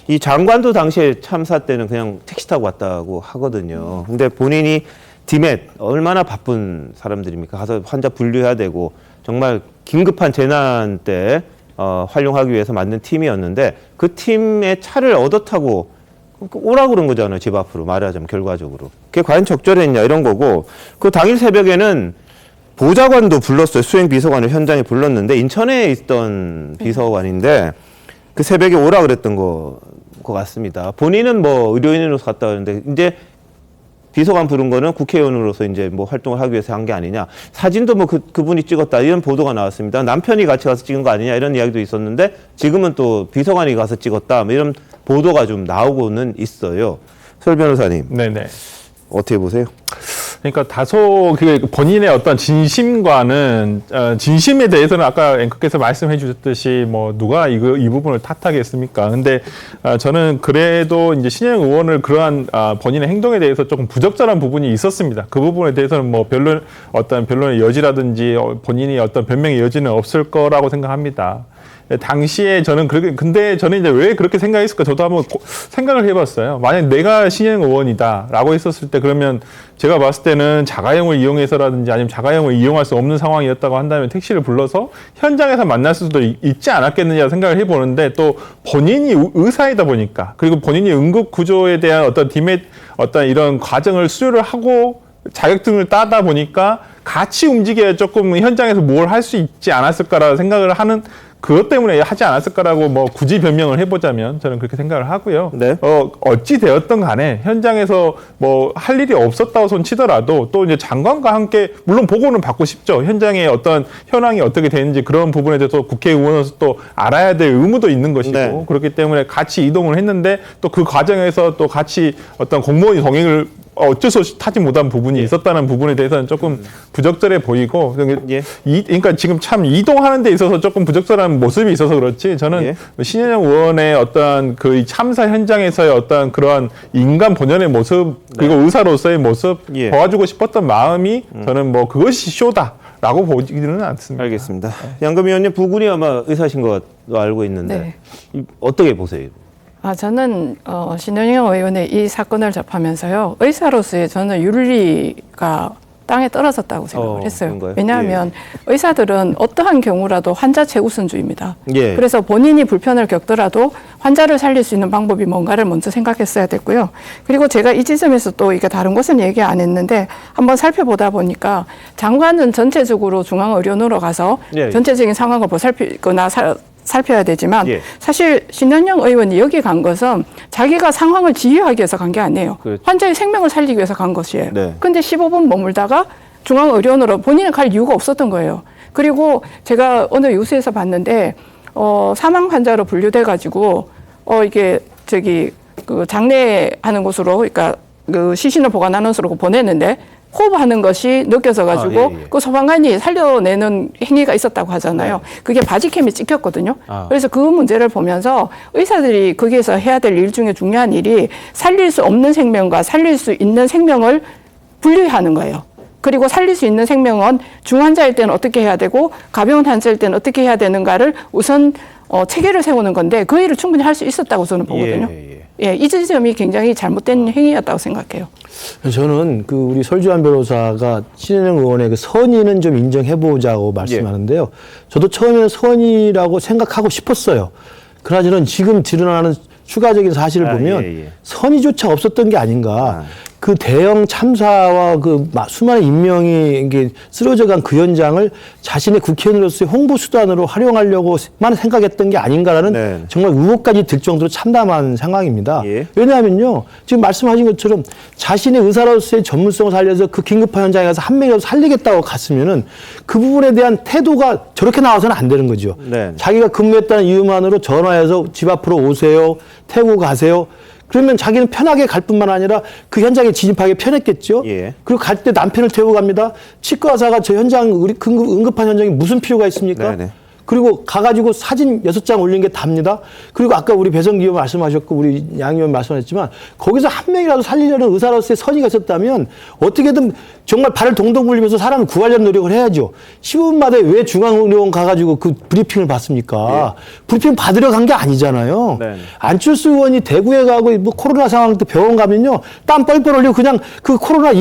이 장관도 당시에 참사 때는 그냥 택시 타고 왔다고 하거든요. 근데 본인이 디맷 얼마나 바쁜 사람들입니까? 가서 환자 분류해야 되고 정말 긴급한 재난 때 활용하기 위해서 만든 팀이었는데 그 팀의 차를 얻어 타고 오라고 그런 거잖아요. 집 앞으로 말하자면 결과적으로. 그게 과연 적절했냐 이런 거고 그 당일 새벽에는 보좌관도 불렀어요. 수행 비서관을 현장에 불렀는데 인천에 있던 비서관인데 그 새벽에 오라 그랬던 것 같습니다. 본인은 뭐 의료인으로서 갔다 왔는데 이제 비서관 부른 거는 국회의원으로서 이제 뭐 활동을 하기 위해서 한 게 아니냐. 사진도 뭐 그분이 찍었다 이런 보도가 나왔습니다. 남편이 같이 가서 찍은 거 아니냐 이런 이야기도 있었는데 지금은 또 비서관이 가서 찍었다 뭐 이런 보도가 좀 나오고는 있어요. 설 변호사님. 네네. 어떻게 보세요? 그러니까 다소 본인의 어떤 진심과는 진심에 대해서는 아까 앵커께서 말씀해 주셨듯이 뭐 누가 이 부분을 탓하겠습니까? 근데 저는 그래도 이제 신영 의원을 그러한 본인의 행동에 대해서 조금 부적절한 부분이 있었습니다. 그 부분에 대해서는 뭐 어떤 변론의 여지라든지 본인이 어떤 변명의 여지는 없을 거라고 생각합니다. 당시에 저는 근데 저는 이제 왜 그렇게 생각했을까 저도 한번 생각을 해봤어요. 만약 내가 신영 의원이다라고 했었을 때 그러면 제가 봤을 때는 자가용을 이용해서라든지 아니면 자가용을 이용할 수 없는 상황이었다고 한다면 택시를 불러서 현장에서 만날 수도 있지 않았겠느냐 생각을 해보는데 또 본인이 의사이다 보니까 그리고 본인이 응급 구조에 대한 어떤 어떤 이런 과정을 수료를 하고 자격증을 따다 보니까 같이 움직여야 조금 현장에서 뭘 할 수 있지 않았을까라는 생각을 하는 그것 때문에 하지 않았을까라고 뭐 굳이 변명을 해보자면 저는 그렇게 생각을 하고요. 네. 어찌 되었던 간에 현장에서 뭐 할 일이 없었다고 손 치더라도 또 이제 장관과 함께 물론 보고는 받고 싶죠. 현장의 어떤 현황이 어떻게 되는지 그런 부분에 대해서 국회의원으로서 또 알아야 될 의무도 있는 것이고 네. 그렇기 때문에 같이 이동을 했는데 또 그 과정에서 또 같이 어떤 공무원이 동행을 어쩔 수 없이 타지 못한 부분이 있었다는 부분에 대해서는 조금 부적절해 보이고 그러니까 지금 참 이동하는 데 있어서 조금 부적절한 모습이 있어서 그렇지 저는 신현영 의원의 어떤 그 참사 현장에서의 어떤 그러한 인간 본연의 모습 그리고 의사로서의 모습 도와주고 싶었던 마음이 저는 뭐 그것이 쇼다 라고 보지는 않습니다. 알겠습니다. 양금 의원님 부군이 아마 의사신 것도 알고 있는데 어떻게 보세요? 저는 신현영 의원의 이 사건을 접하면서요. 의사로서의 저는 윤리가 땅에 떨어졌다고 생각을 했어요. 그런가요? 왜냐하면 의사들은 어떠한 경우라도 환자 최우선주의입니다. 예. 그래서 본인이 불편을 겪더라도 환자를 살릴 수 있는 방법이 뭔가를 먼저 생각했어야 됐고요. 그리고 제가 이 지점에서 또 이게 다른 곳은 얘기 안 했는데 한번 살펴보다 보니까 장관은 전체적으로 중앙의료원으로 가서 예. 전체적인 상황을 보살피거나 살펴야 되지만 예. 사실 신현영 의원이 여기 간 것은 자기가 상황을 지휘하기 위해서 간 게 아니에요. 그렇죠. 환자의 생명을 살리기 위해서 간 것이에요. 네. 근데 15분 머물다가 중앙의료원으로 본인은 갈 이유가 없었던 거예요. 그리고 제가 어느 뉴스에서 봤는데 사망 환자로 분류돼 가지고 이게 그 장례하는 곳으로 그러니까 그 시신을 보관하는 곳으로 보냈는데 호흡하는 것이 느껴져 가지고 그 소방관이 살려내는 행위가 있었다고 하잖아요. 그게 바지캠이 찍혔거든요. 그래서 그 문제를 보면서 의사들이 거기에서 해야 될 일 중에 중요한 일이 살릴 수 없는 생명과 살릴 수 있는 생명을 분리하는 거예요. 그리고 살릴 수 있는 생명은 중환자일 때는 어떻게 해야 되고 가벼운 환자일 때는 어떻게 해야 되는가를 우선 체계를 세우는 건데 그 일을 충분히 할 수 있었다고 저는 보거든요. 이 지점이 굉장히 잘못된 행위였다고 생각해요. 저는 그 우리 설주환 변호사가 신현영 의원의 그 선의는 좀 인정해보자고 말씀하는데요. 저도 처음에는 선의라고 생각하고 싶었어요. 그러나 저는 지금 드러나는 추가적인 사실을 보면 선의조차 없었던 게 아닌가. 그 대형 참사와 그 수많은 인명이 이게 쓰러져간 그 현장을 자신의 국회의원으로서의 홍보 수단으로 활용하려고만 생각했던 게 아닌가라는 정말 의혹까지 들 정도로 참담한 상황입니다. 왜냐하면요, 지금 말씀하신 것처럼 자신의 의사로서의 전문성을 살려서 그 긴급한 현장에 가서 한 명이라도 살리겠다고 갔으면은 그 부분에 대한 태도가 저렇게 나와서는 안 되는 거죠. 자기가 근무했다는 이유만으로 전화해서 집 앞으로 오세요, 태우고 가세요. 그러면 자기는 편하게 갈 뿐만 아니라 그 현장에 진입하기 편했겠죠. 그리고 갈 때 남편을 태우고 갑니다. 치과 의사가 저 현장, 우리 응급한 현장에 무슨 필요가 있습니까? 그리고 가가지고 사진 6장 올린 게 답니다. 그리고 아까 우리 배성기 의원 말씀하셨고 우리 양 의원 말씀하셨지만 거기서 한 명이라도 살리려는 의사로서의 선의가 있었다면 어떻게든 정말 발을 동동 굴리면서 사람을 구하려는 노력을 해야죠. 15분마다 왜 중앙의료원 가가지고 그 브리핑을 받습니까? 브리핑 받으러 간 게 아니잖아요. 안철수 의원이 대구에 가고 뭐 코로나 상황 때 병원 가면요. 땀 뻘뻘 흘리고 그냥 그 코로나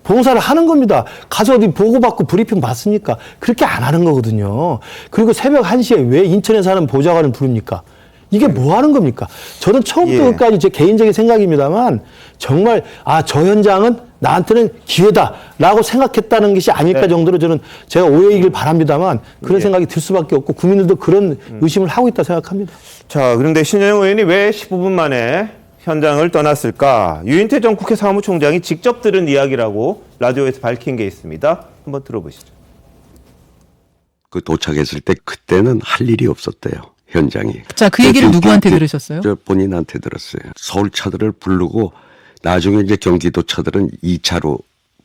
봉사를 하는 겁니다. 가서 어디 보고받고 브리핑 받습니까? 그렇게 안 하는 거거든요. 그리고 새벽 1시에 왜 인천에 사는 보좌관을 부릅니까? 이게 뭐 하는 겁니까? 저는 처음부터 끝까지 제 개인적인 생각입니다만 정말 저 현장은 나한테는 기회다라고 생각했다는 것이 아닐까 정도로 저는 제가 오해이길 바랍니다만 그런 생각이 들 수밖에 없고 국민들도 그런 의심을 하고 있다 생각합니다. 자, 그런데 신현영 의원이 왜 15분 만에 현장을 떠났을까? 유인태 전 국회 사무총장이 직접 들은 이야기라고 라디오에서 밝힌 게 있습니다. 한번 들어보시죠. 그 도착했을 때 그때는 할 일이 없었대요. 현장이. 자, 그 얘기를 누구한테 들으셨어요? 저 본인한테 들었어요. 서울 차들을 부르고 나중에 이제 경기도 차들은 2차로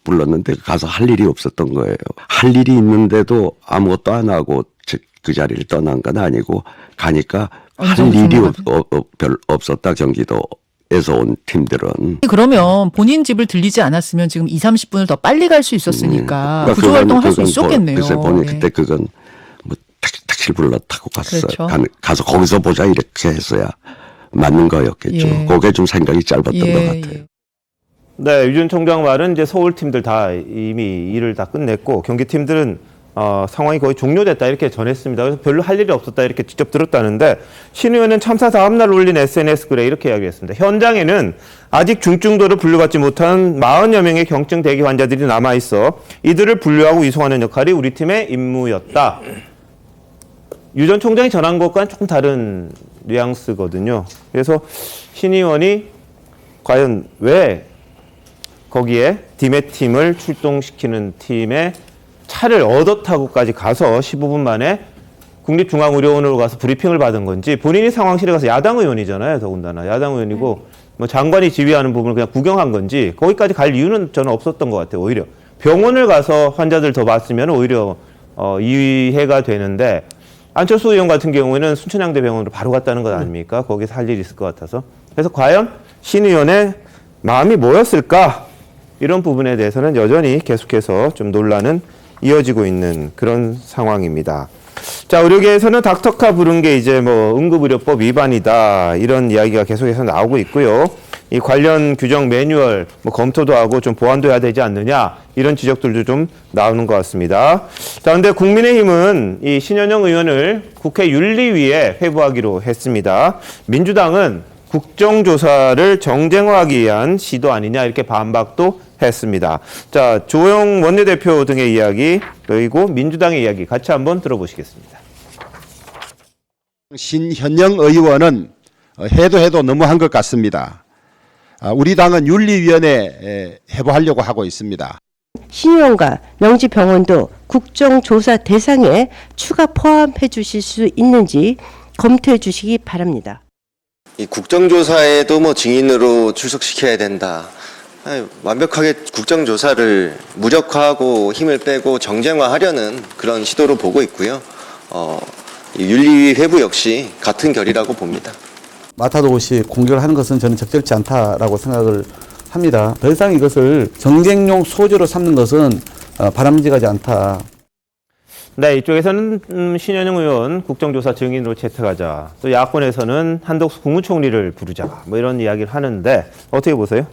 불렀는데 가서 할 일이 없었던 거예요. 할 일이 있는데도 아무것도 안 하고 그 자리를 떠난 건 아니고 가니까 할 일이 별 없었다 경기도에서 온 팀들은. 그러면 본인 집을 들리지 않았으면 지금 20-30분을 더 빨리 갈 수 있었으니까 구조 활동을 할 수 있었겠네요. 글쎄 본인 그때 그건 뭐 택시를 불러 타고 갔어요. 그렇죠. 가서 거기서 보자 이렇게 했어야 맞는 거였겠죠. 그게 좀 생각이 짧았던 것 같아요. 네, 유 전 총장 말은 이제 서울 팀들 다 이미 일을 다 끝냈고 경기 팀들은 상황이 거의 종료됐다 이렇게 전했습니다. 그래서 별로 할 일이 없었다 이렇게 직접 들었다는데 신 의원은 참사 다음 날 올린 SNS 글에 이렇게 이야기했습니다. 현장에는 아직 중증도를 분류받지 못한 40여 명의 경증 대기 환자들이 남아 있어 이들을 분류하고 이송하는 역할이 우리 팀의 임무였다. 유 전 총장이 전한 것과는 조금 다른 뉘앙스거든요. 그래서 신 의원이 과연 왜 거기에 디메 팀을 출동시키는 팀의 차를 얻어 타고까지 가서 15분 만에 국립중앙의료원으로 가서 브리핑을 받은 건지 본인이 상황실에 가서 야당 의원이잖아요. 더군다나 야당 의원이고 뭐 장관이 지휘하는 부분을 그냥 구경한 건지 거기까지 갈 이유는 저는 없었던 것 같아요. 오히려 병원을 가서 환자들 더 봤으면 오히려 이해가 되는데 안철수 의원 같은 경우에는 순천향대 병원으로 바로 갔다는 것 아닙니까? 거기서 할 일이 있을 것 같아서. 그래서 과연 신 의원의 마음이 뭐였을까? 이런 부분에 대해서는 여전히 계속해서 좀 논란은 이어지고 있는 그런 상황입니다. 자, 의료계에서는 닥터카 부른 게 이제 뭐 응급의료법 위반이다 이런 이야기가 계속해서 나오고 있고요. 이 관련 규정 매뉴얼 뭐 검토도 하고 좀 보완도 해야 되지 않느냐 이런 지적들도 좀 나오는 것 같습니다. 자, 근데 국민의힘은 이 신현영 의원을 국회 윤리위에 회부하기로 했습니다. 민주당은 국정조사를 정쟁화하기 위한 시도 아니냐 이렇게 반박도 했습니다. 자, 조영 원내대표 등의 이야기 그리고 민주당의 이야기 같이 한번 들어보시겠습니다. 신현영 의원은 해도 너무한 것 같습니다. 우리 당은 윤리위원회 회부하려고 하고 있습니다. 신의원과 명지병원도 국정조사 대상에 추가 포함해 주실 수 있는지 검토해 주시기 바랍니다. 이 국정조사에도 뭐 증인으로 출석시켜야 된다. 완벽하게 국정조사를 무력화하고 힘을 빼고 정쟁화하려는 그런 시도로 보고 있고요. 윤리위 회부 역시 같은 결이라고 봅니다. 마타도 없이 공격을 하는 것은 저는 적절치 않다라고 생각을 합니다. 더 이상 이것을 정쟁용 소재로 삼는 것은 바람직하지 않다. 네, 이쪽에서는 신현영 의원 국정조사 증인으로 채택하자. 또 야권에서는 한덕수 국무총리를 부르자. 뭐 이런 이야기를 하는데 어떻게 보세요?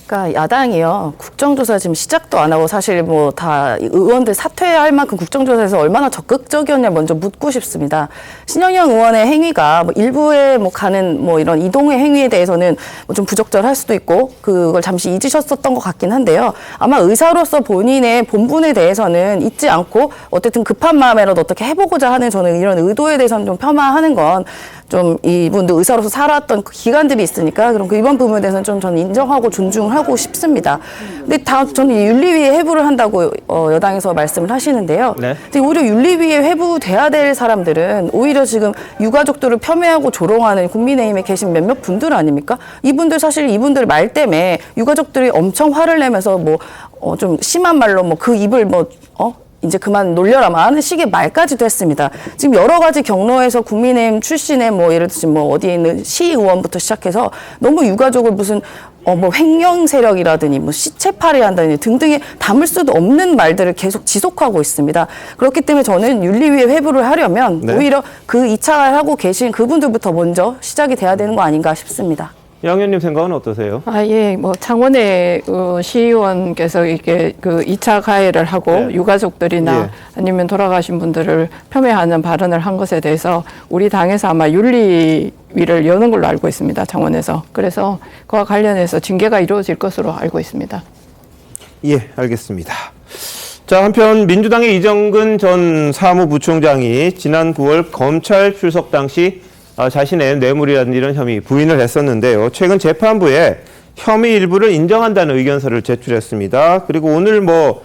그러니까 야당이요. 국정조사 지금 시작도 안 하고 사실 뭐 다 의원들 사퇴할 만큼 국정조사에서 얼마나 적극적이었냐 먼저 묻고 싶습니다. 신현영 의원의 행위가 뭐 일부에 뭐 가는 뭐 이런 이동의 행위에 대해서는 뭐 좀 부적절할 수도 있고 그걸 잠시 잊으셨었던 것 같긴 한데요. 아마 의사로서 본인의 본분에 대해서는 잊지 않고 어쨌든 급한 마음에라도 어떻게 해보고자 하는 저는 이런 의도에 대해서는 좀 폄하하는 건 좀 이분도 의사로서 살아왔던 그 기간들이 있으니까 그럼 그 이번 부분에 대해서는 좀 저는 인정하고 존중을 하고 싶습니다. 근데 다 저는 윤리위에 회부를 한다고 여당에서 말씀을 하시는데요. 네. 근데 오히려 윤리위에 회부돼야 될 사람들은 오히려 지금 유가족들을 폄훼하고 조롱하는 국민의힘에 계신 몇몇 분들 아닙니까? 이분들 사실 이분들 말 때문에 유가족들이 엄청 화를 내면서 뭐 좀 심한 말로 뭐 그 입을 이제 그만 놀려라 하는 식의 말까지도 했습니다. 지금 여러 가지 경로에서 국민의힘 출신의 뭐 예를 들면 뭐 어디에 있는 시의원부터 시작해서 너무 유가족을 무슨 뭐 횡령 세력이라더니 뭐 시체팔이 한다니 등등의 담을 수도 없는 말들을 계속 지속하고 있습니다. 그렇기 때문에 저는 윤리위에 회부를 하려면 네. 오히려 그 2차를 하고 계신 그분들부터 먼저 시작이 돼야 되는 거 아닌가 싶습니다. 양 의원님 생각은 어떠세요? 예, 뭐 창원의 시의원께서 이게 그 2차 가해를 하고 네. 유가족들이나 예. 아니면 돌아가신 분들을 폄훼하는 발언을 한 것에 대해서 우리 당에서 아마 윤리위를 여는 걸로 알고 있습니다. 창원에서. 그래서 그와 관련해서 징계가 이루어질 것으로 알고 있습니다. 예, 알겠습니다. 자, 한편 민주당의 이정근 전 사무부총장이 지난 9월 검찰 출석 당시 자신의 뇌물이라든 이런 혐의 부인을 했었는데요. 최근 재판부에 혐의 일부를 인정한다는 의견서를 제출했습니다. 그리고 오늘 뭐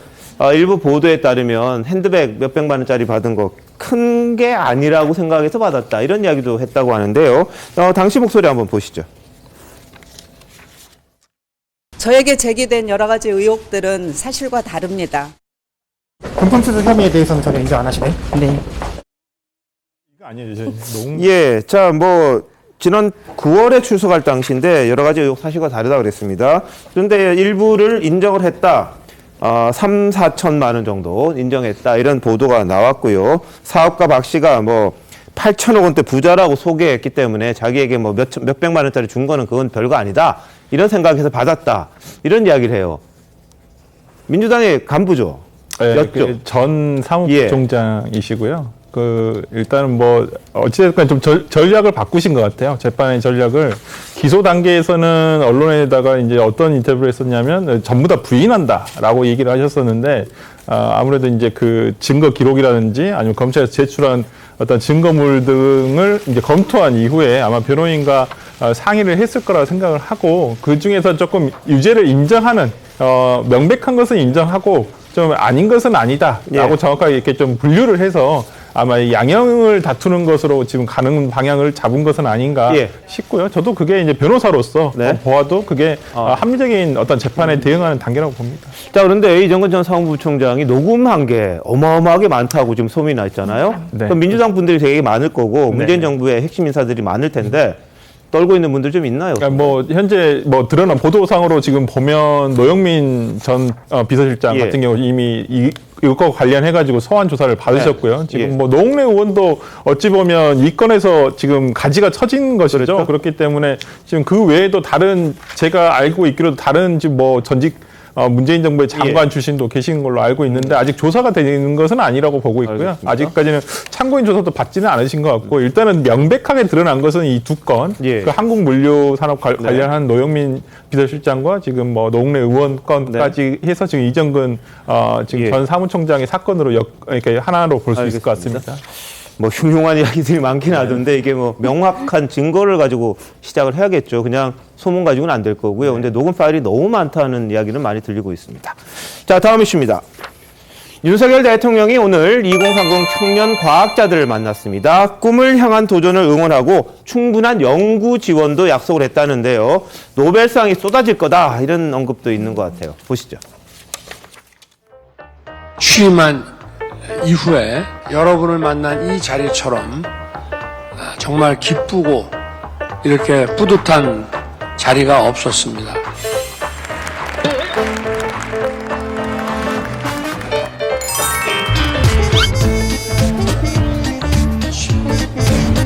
일부 보도에 따르면 핸드백 몇백만 원짜리 받은 거 큰 게 아니라고 생각해서 받았다. 이런 이야기도 했다고 하는데요. 당시 목소리 한번 보시죠. 저에게 제기된 여러 가지 의혹들은 사실과 다릅니다. 금품수수 혐의에 대해서는 전혀 인정 안 하시네? 네. 예, 자, 뭐 지난 9월에 출석할 당시인데 여러 가지 의혹 사실과 다르다 그랬습니다. 그런데 일부를 인정을 했다. 3, 4천만 원 정도 인정했다. 이런 보도가 나왔고요. 사업가 박 씨가 뭐 8천억 원대 부자라고 소개했기 때문에 자기에게 뭐 몇백만 원짜리 준 거는 그건 별거 아니다. 이런 생각해서 받았다. 이런 이야기를 해요. 민주당의 간부죠. 네, 전 사무부총장이시고요. 일단은 뭐 어찌됐건 좀 전략을 바꾸신 것 같아요. 재판의 전략을 기소 단계에서는 언론에다가 이제 어떤 인터뷰를 했었냐면 전부 다 부인한다라고 얘기를 하셨었는데 아무래도 이제 그 증거 기록이라든지 아니면 검찰에서 제출한 어떤 증거물 등을 이제 검토한 이후에 아마 변호인과 상의를 했을 거라고 생각을 하고 그 중에서 조금 유죄를 인정하는 명백한 것은 인정하고 좀 아닌 것은 아니다라고 정확하게 이렇게 좀 분류를 해서 아마 이 양형을 다투는 것으로 지금 가는 방향을 잡은 것은 아닌가 싶고요. 저도 그게 이제 변호사로서 보아도 그게 합리적인 어떤 재판에 대응하는 단계라고 봅니다. 자, 그런데 이정근 전 사무부총장이 녹음한 게 어마어마하게 많다고 지금 소문이 나 있잖아요. 그럼 민주당 분들이 되게 많을 거고 문재인 정부의 핵심 인사들이 많을 텐데 떨고 있는 분들 좀 있나요? 그러니까 뭐 현재 뭐 드러난 보도상으로 지금 보면 노영민 전 비서실장 같은 경우 이미 이거 관련해가지고 소환 조사를 받으셨고요. 네. 지금 예. 뭐 노웅래 의원도 어찌 보면 이 건에서 지금 가지가 처진 것이죠. 그렇죠. 그렇기 때문에 지금 그 외에도 다른 제가 알고 있기로도 다른 지금 뭐 전직 문재인 정부의 장관 출신도 계신 걸로 알고 있는데 아직 조사가 되는 것은 아니라고 보고 있고요. 알겠습니다. 아직까지는 참고인 조사도 받지는 않으신 것 같고 일단은 명백하게 드러난 것은 이 두 건, 예. 그 한국물류산업 관련한 노영민 비서실장과 지금 뭐 노웅래 의원 건까지 해서 지금 이정근 지금 전 사무총장의 사건으로 이렇게 하나로 볼 수 있을 것 같습니다. 뭐 흉흉한 이야기들이 많긴 하던데 이게 뭐 명확한 증거를 가지고 시작을 해야겠죠. 그냥 소문 가지고는 안 될 거고요. 근데 녹음 파일이 너무 많다는 이야기는 많이 들리고 있습니다. 자, 다음 이슈입니다. 윤석열 대통령이 오늘 2030 청년 과학자들을 만났습니다. 꿈을 향한 도전을 응원하고 충분한 연구 지원도 약속을 했다는데요. 노벨상이 쏟아질 거다 이런 언급도 있는 것 같아요. 보시죠. 취임한 이후에 여러분을 만난 이 자리처럼 정말 기쁘고 이렇게 뿌듯한 자리가 없었습니다.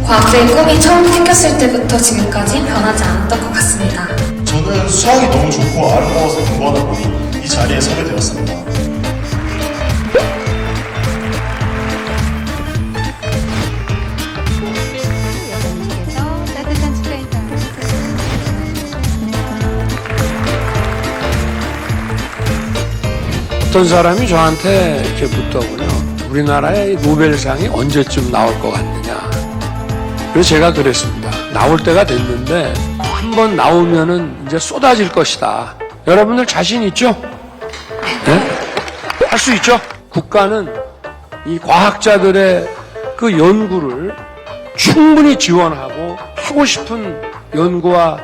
과학자의 꿈이 처음 생겼을 때부터 지금까지 변하지 않았던 것 같습니다. 저는 수학이 너무 좋고 아름다워서 공부하다 보니 이 자리에 서게 되었습니다. 어떤 사람이 저한테 이렇게 묻더군요. 우리나라의 노벨상이 언제쯤 나올 것 같느냐. 그래서 제가 그랬습니다. 나올 때가 됐는데 한번 나오면은 이제 쏟아질 것이다. 여러분들 자신 있죠? 네? 할 수 있죠? 국가는 이 과학자들의 그 연구를 충분히 지원하고 하고 싶은 연구와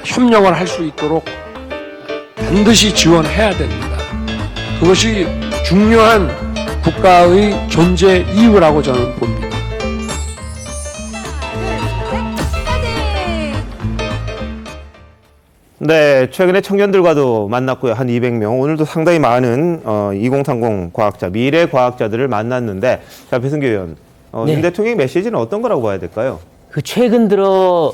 협력을 할 수 있도록 반드시 지원해야 됩니다. 그것이 중요한 국가의 존재 이유라고 저는 봅니다. 네, 최근에 청년들과도 만났고요. 한 200명. 오늘도 상당히 많은 2030 과학자, 미래 과학자들을 만났는데, 자, 배승규 의원, 네. 윤 대통령의 메시지는 어떤 거라고 봐야 될까요? 그 최근 들어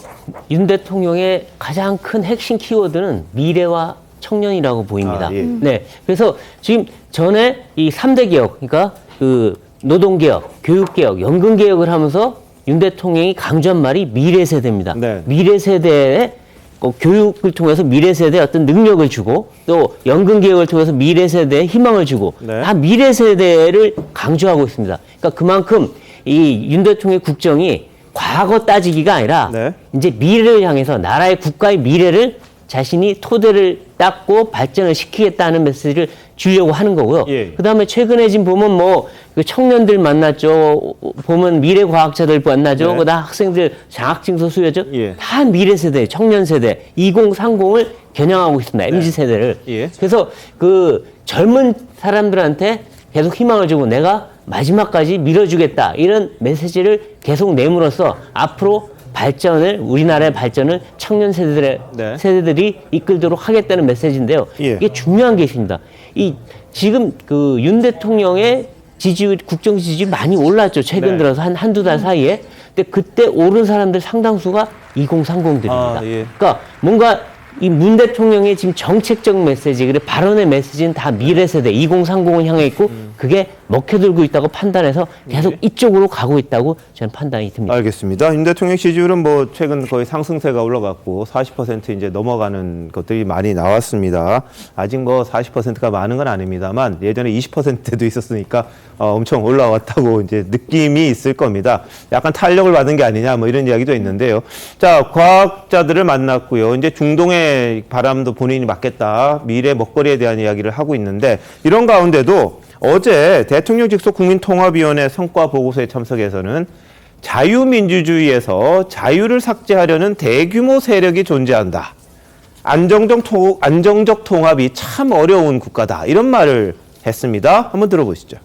윤 대통령의 가장 큰 핵심 키워드는 미래와 청년이라고 보입니다. 아, 예. 네. 그래서 지금 전에 이 3대 개혁, 그러니까 그 노동개혁, 교육개혁, 연금개혁을 하면서 윤 대통령이 강조한 말이 미래 세대입니다. 네. 미래 세대에 교육을 통해서 미래 세대에 어떤 능력을 주고 또 연금 개혁을 통해서 미래 세대에 희망을 주고 다 미래 세대를 강조하고 있습니다. 그러니까 그만큼 이 윤 대통령의 국정이 과거 따지기가 아니라 이제 미래를 향해서 나라의 국가의 미래를 자신이 토대를 닦고 발전을 시키겠다는 메시지를 주려고 하는 거고요. 그 다음에 최근에 지금 보면 뭐 그 청년들 만났죠. 보면 미래 과학자들 만나죠. 네. 그다음 학생들 장학증서 수여죠. 다 미래 세대, 청년 세대, 2030을 겨냥하고 있습니다. MZ 세대를. 그래서 그 젊은 사람들한테 계속 희망을 주고 내가 마지막까지 밀어주겠다 이런 메시지를 계속 내므로써 앞으로 발전을 우리나라의 발전을 청년 세대들이 이끌도록 하겠다는 메시지인데요. 이게 중요한 게 있습니다. 이 지금 그 윤 대통령의 지지율, 국정 지지율이 많이 올랐죠. 최근 들어서 한두 달 사이에. 근데 그때 오른 사람들 상당수가 2030들입니다. 그러니까 뭔가 이 문 대통령의 지금 정책적 메시지, 그리고 발언의 메시지는 다 미래 세대, 2030을 향해 있고 그게 먹혀들고 있다고 판단해서 계속 이쪽으로 가고 있다고 저는 판단이 듭니다. 알겠습니다. 윤 대통령 지지율은 뭐 최근 거의 상승세가 올라갔고 40% 이제 넘어가는 것들이 많이 나왔습니다. 아직 뭐 40%가 많은 건 아닙니다만 예전에 20%도 있었으니까 엄청 올라왔다고 이제 느낌이 있을 겁니다. 약간 탄력을 받은 게 아니냐 뭐 이런 이야기도 있는데요. 자, 과학자들을 만났고요. 이제 중동의 바람도 본인이 맡겠다. 미래 먹거리에 대한 이야기를 하고 있는데 이런 가운데도 어제 대통령 직속 국민통합위원회 성과 보고서에 참석해서는 자유민주주의에서 자유를 삭제하려는 대규모 세력이 존재한다. 안정적 통합이 참 어려운 국가다. 이런 말을 했습니다. 한번 들어보시죠.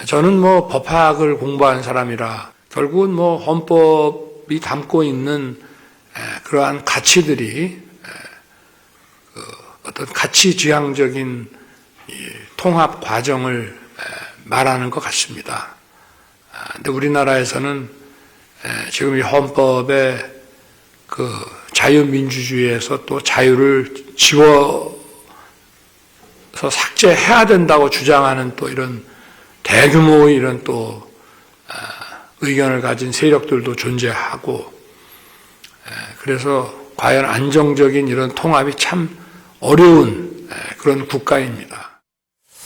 저는 뭐 법학을 공부한 사람이라 결국은 뭐 헌법이 담고 있는 그러한 가치들이 어떤 가치 지향적인 통합 과정을 말하는 것 같습니다. 근데 우리나라에서는 지금 이 헌법에 그 자유민주주의에서 또 자유를 지워서 삭제해야 된다고 주장하는 또 이런 대규모의 이런 또 의견을 가진 세력들도 존재하고, 그래서 과연 안정적인 이런 통합이 참 어려운 그런 국가입니다.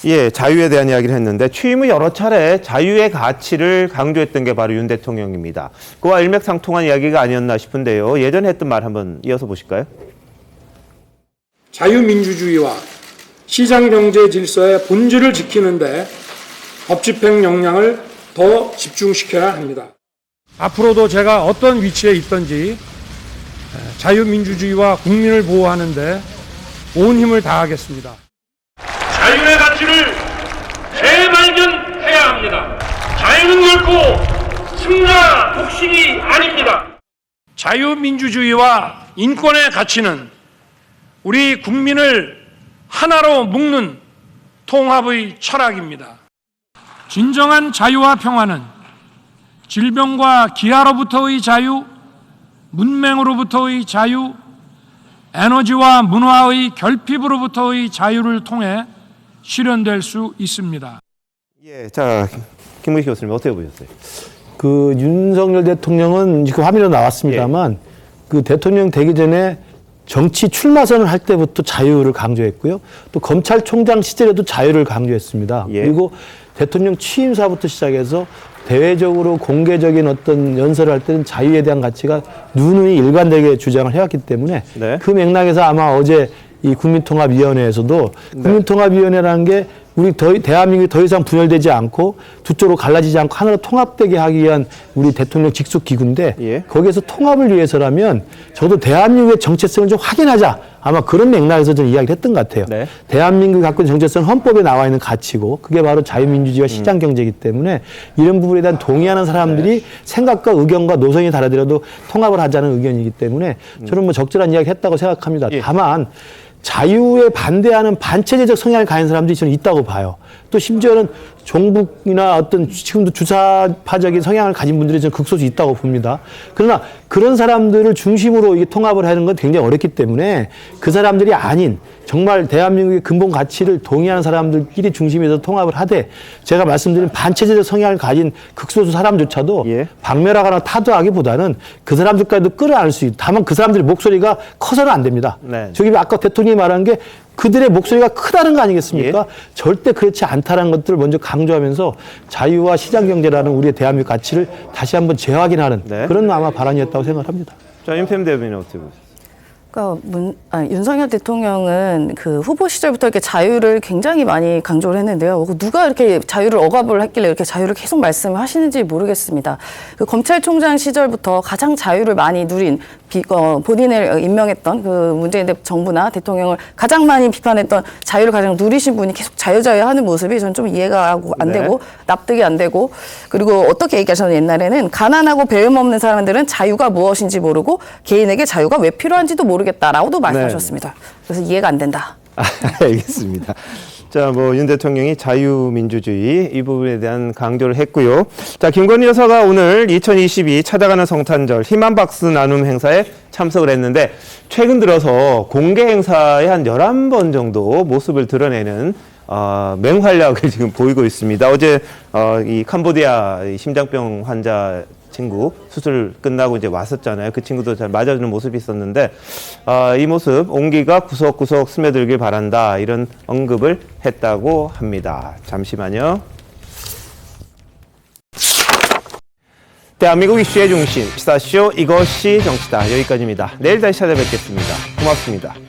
예, 자유에 대한 이야기를 했는데 취임 후 여러 차례 자유의 가치를 강조했던 게 바로 윤 대통령입니다. 그와 일맥상통한 이야기가 아니었나 싶은데요. 예전에 했던 말 한번 이어서 보실까요? 자유민주주의와 시장경제 질서의 본질을 지키는데 법집행 역량을 더 집중시켜야 합니다. 앞으로도 제가 어떤 위치에 있든지 자유민주주의와 국민을 보호하는 데 온 힘을 다하겠습니다. 자유의 가치를 재발견해야 합니다. 자유는 결코 승자 독식이 아닙니다. 자유민주주의와 인권의 가치는 우리 국민을 하나로 묶는 통합의 철학입니다. 진정한 자유와 평화는 질병과 기아로부터의 자유, 문맹으로부터의 자유, 에너지와 문화의 결핍으로부터의 자유를 통해 실현될 수 있습니다. 예, 자, 김문식 교수님 어떻게 보셨어요? 그 윤석열 대통령은 그 화면으로 나왔습니다만 그 대통령 되기 전에 정치 출마선을 할 때부터 자유를 강조했고요. 또 검찰총장 시절에도 자유를 강조했습니다. 그리고 대통령 취임사부터 시작해서 대외적으로 공개적인 어떤 연설을 할 때는 자유에 대한 가치가 누누이 일관되게 주장을 해왔기 때문에 그 맥락에서 아마 어제 이 국민통합위원회에서도 국민통합위원회라는 게 우리 대한민국이 더 이상 분열되지 않고 두 쪽으로 갈라지지 않고 하나로 통합되게 하기 위한 우리 대통령 직속 기구인데 거기에서 통합을 위해서라면 저도 대한민국의 정체성을 좀 확인하자. 아마 그런 맥락에서 좀 이야기를 했던 것 같아요. 대한민국이 갖고 있는 정체성은 헌법에 나와 있는 가치고 그게 바로 자유민주주의와 시장경제이기 때문에 이런 부분에 대한 동의하는 사람들이 생각과 의견과 노선이 다르더라도 통합을 하자는 의견이기 때문에 저는 뭐 적절한 이야기 했다고 생각합니다. 다만 자유에 반대하는 반체제적 성향을 가진 사람들이 저는 있다고 봐요. 또 심지어는 종북이나 어떤 지금도 주사파적인 성향을 가진 분들이 저는 극소수 있다고 봅니다. 그러나 그런 사람들을 중심으로 이게 통합을 하는 건 굉장히 어렵기 때문에 그 사람들이 아닌 정말 대한민국의 근본 가치를 동의하는 사람들끼리 중심에서 통합을 하되 제가 말씀드린 반체제적 성향을 가진 극소수 사람조차도 박멸하거나 타도하기보다는 그 사람들까지도 끌어안을 수 있다. 다만 그 사람들의 목소리가 커서는 안 됩니다. 저기 아까 대통령이 말한 게 그들의 목소리가 크다는 거 아니겠습니까? 절대 그렇지 않다는 것들을 먼저 강조하면서 자유와 시장경제라는 우리의 대한민국 가치를 다시 한번 재확인하는 그런 아마 발언이었다고 생각합니다. 자, 윤태민 대변인 어떻게 보세요? 그러니까 윤석열 대통령은 그 후보 시절부터 이렇게 자유를 굉장히 많이 강조를 했는데요. 누가 이렇게 자유를 억압을 했길래 이렇게 자유를 계속 말씀하시는지 모르겠습니다. 그 검찰총장 시절부터 가장 자유를 많이 누린 본인을 임명했던 그 문재인 정부나 대통령을 가장 많이 비판했던 자유를 가장 누리신 분이 계속 자유 하는 모습이 저는 좀 이해가 안 되고 납득이 안 되고 그리고 어떻게 얘기하셨냐면 옛날에는 가난하고 배움 없는 사람들은 자유가 무엇인지 모르고 개인에게 자유가 왜 필요한지도 모르겠다라고도 말씀하셨습니다. 그래서 이해가 안 된다. 알겠습니다. 자, 뭐 윤 대통령이 자유민주주의 이 부분에 대한 강조를 했고요. 자, 김건희 여사가 오늘 2022 찾아가는 성탄절 희망 박수 나눔 행사에 참석을 했는데 최근 들어서 공개 행사에 한 11번 정도 모습을 드러내는 맹활약을 지금 보이고 있습니다. 어제 이 캄보디아 심장병 환자 친구 수술 끝나고 이제 왔었잖아요. 그 친구도 잘 맞아주는 모습이 있었는데 이 모습 온기가 구석구석 스며들길 바란다 이런 언급을 했다고 합니다. 잠시만요. 대한민국 이슈의 중심 시사쇼 이것이 정치다 여기까지입니다. 내일 다시 찾아뵙겠습니다. 고맙습니다.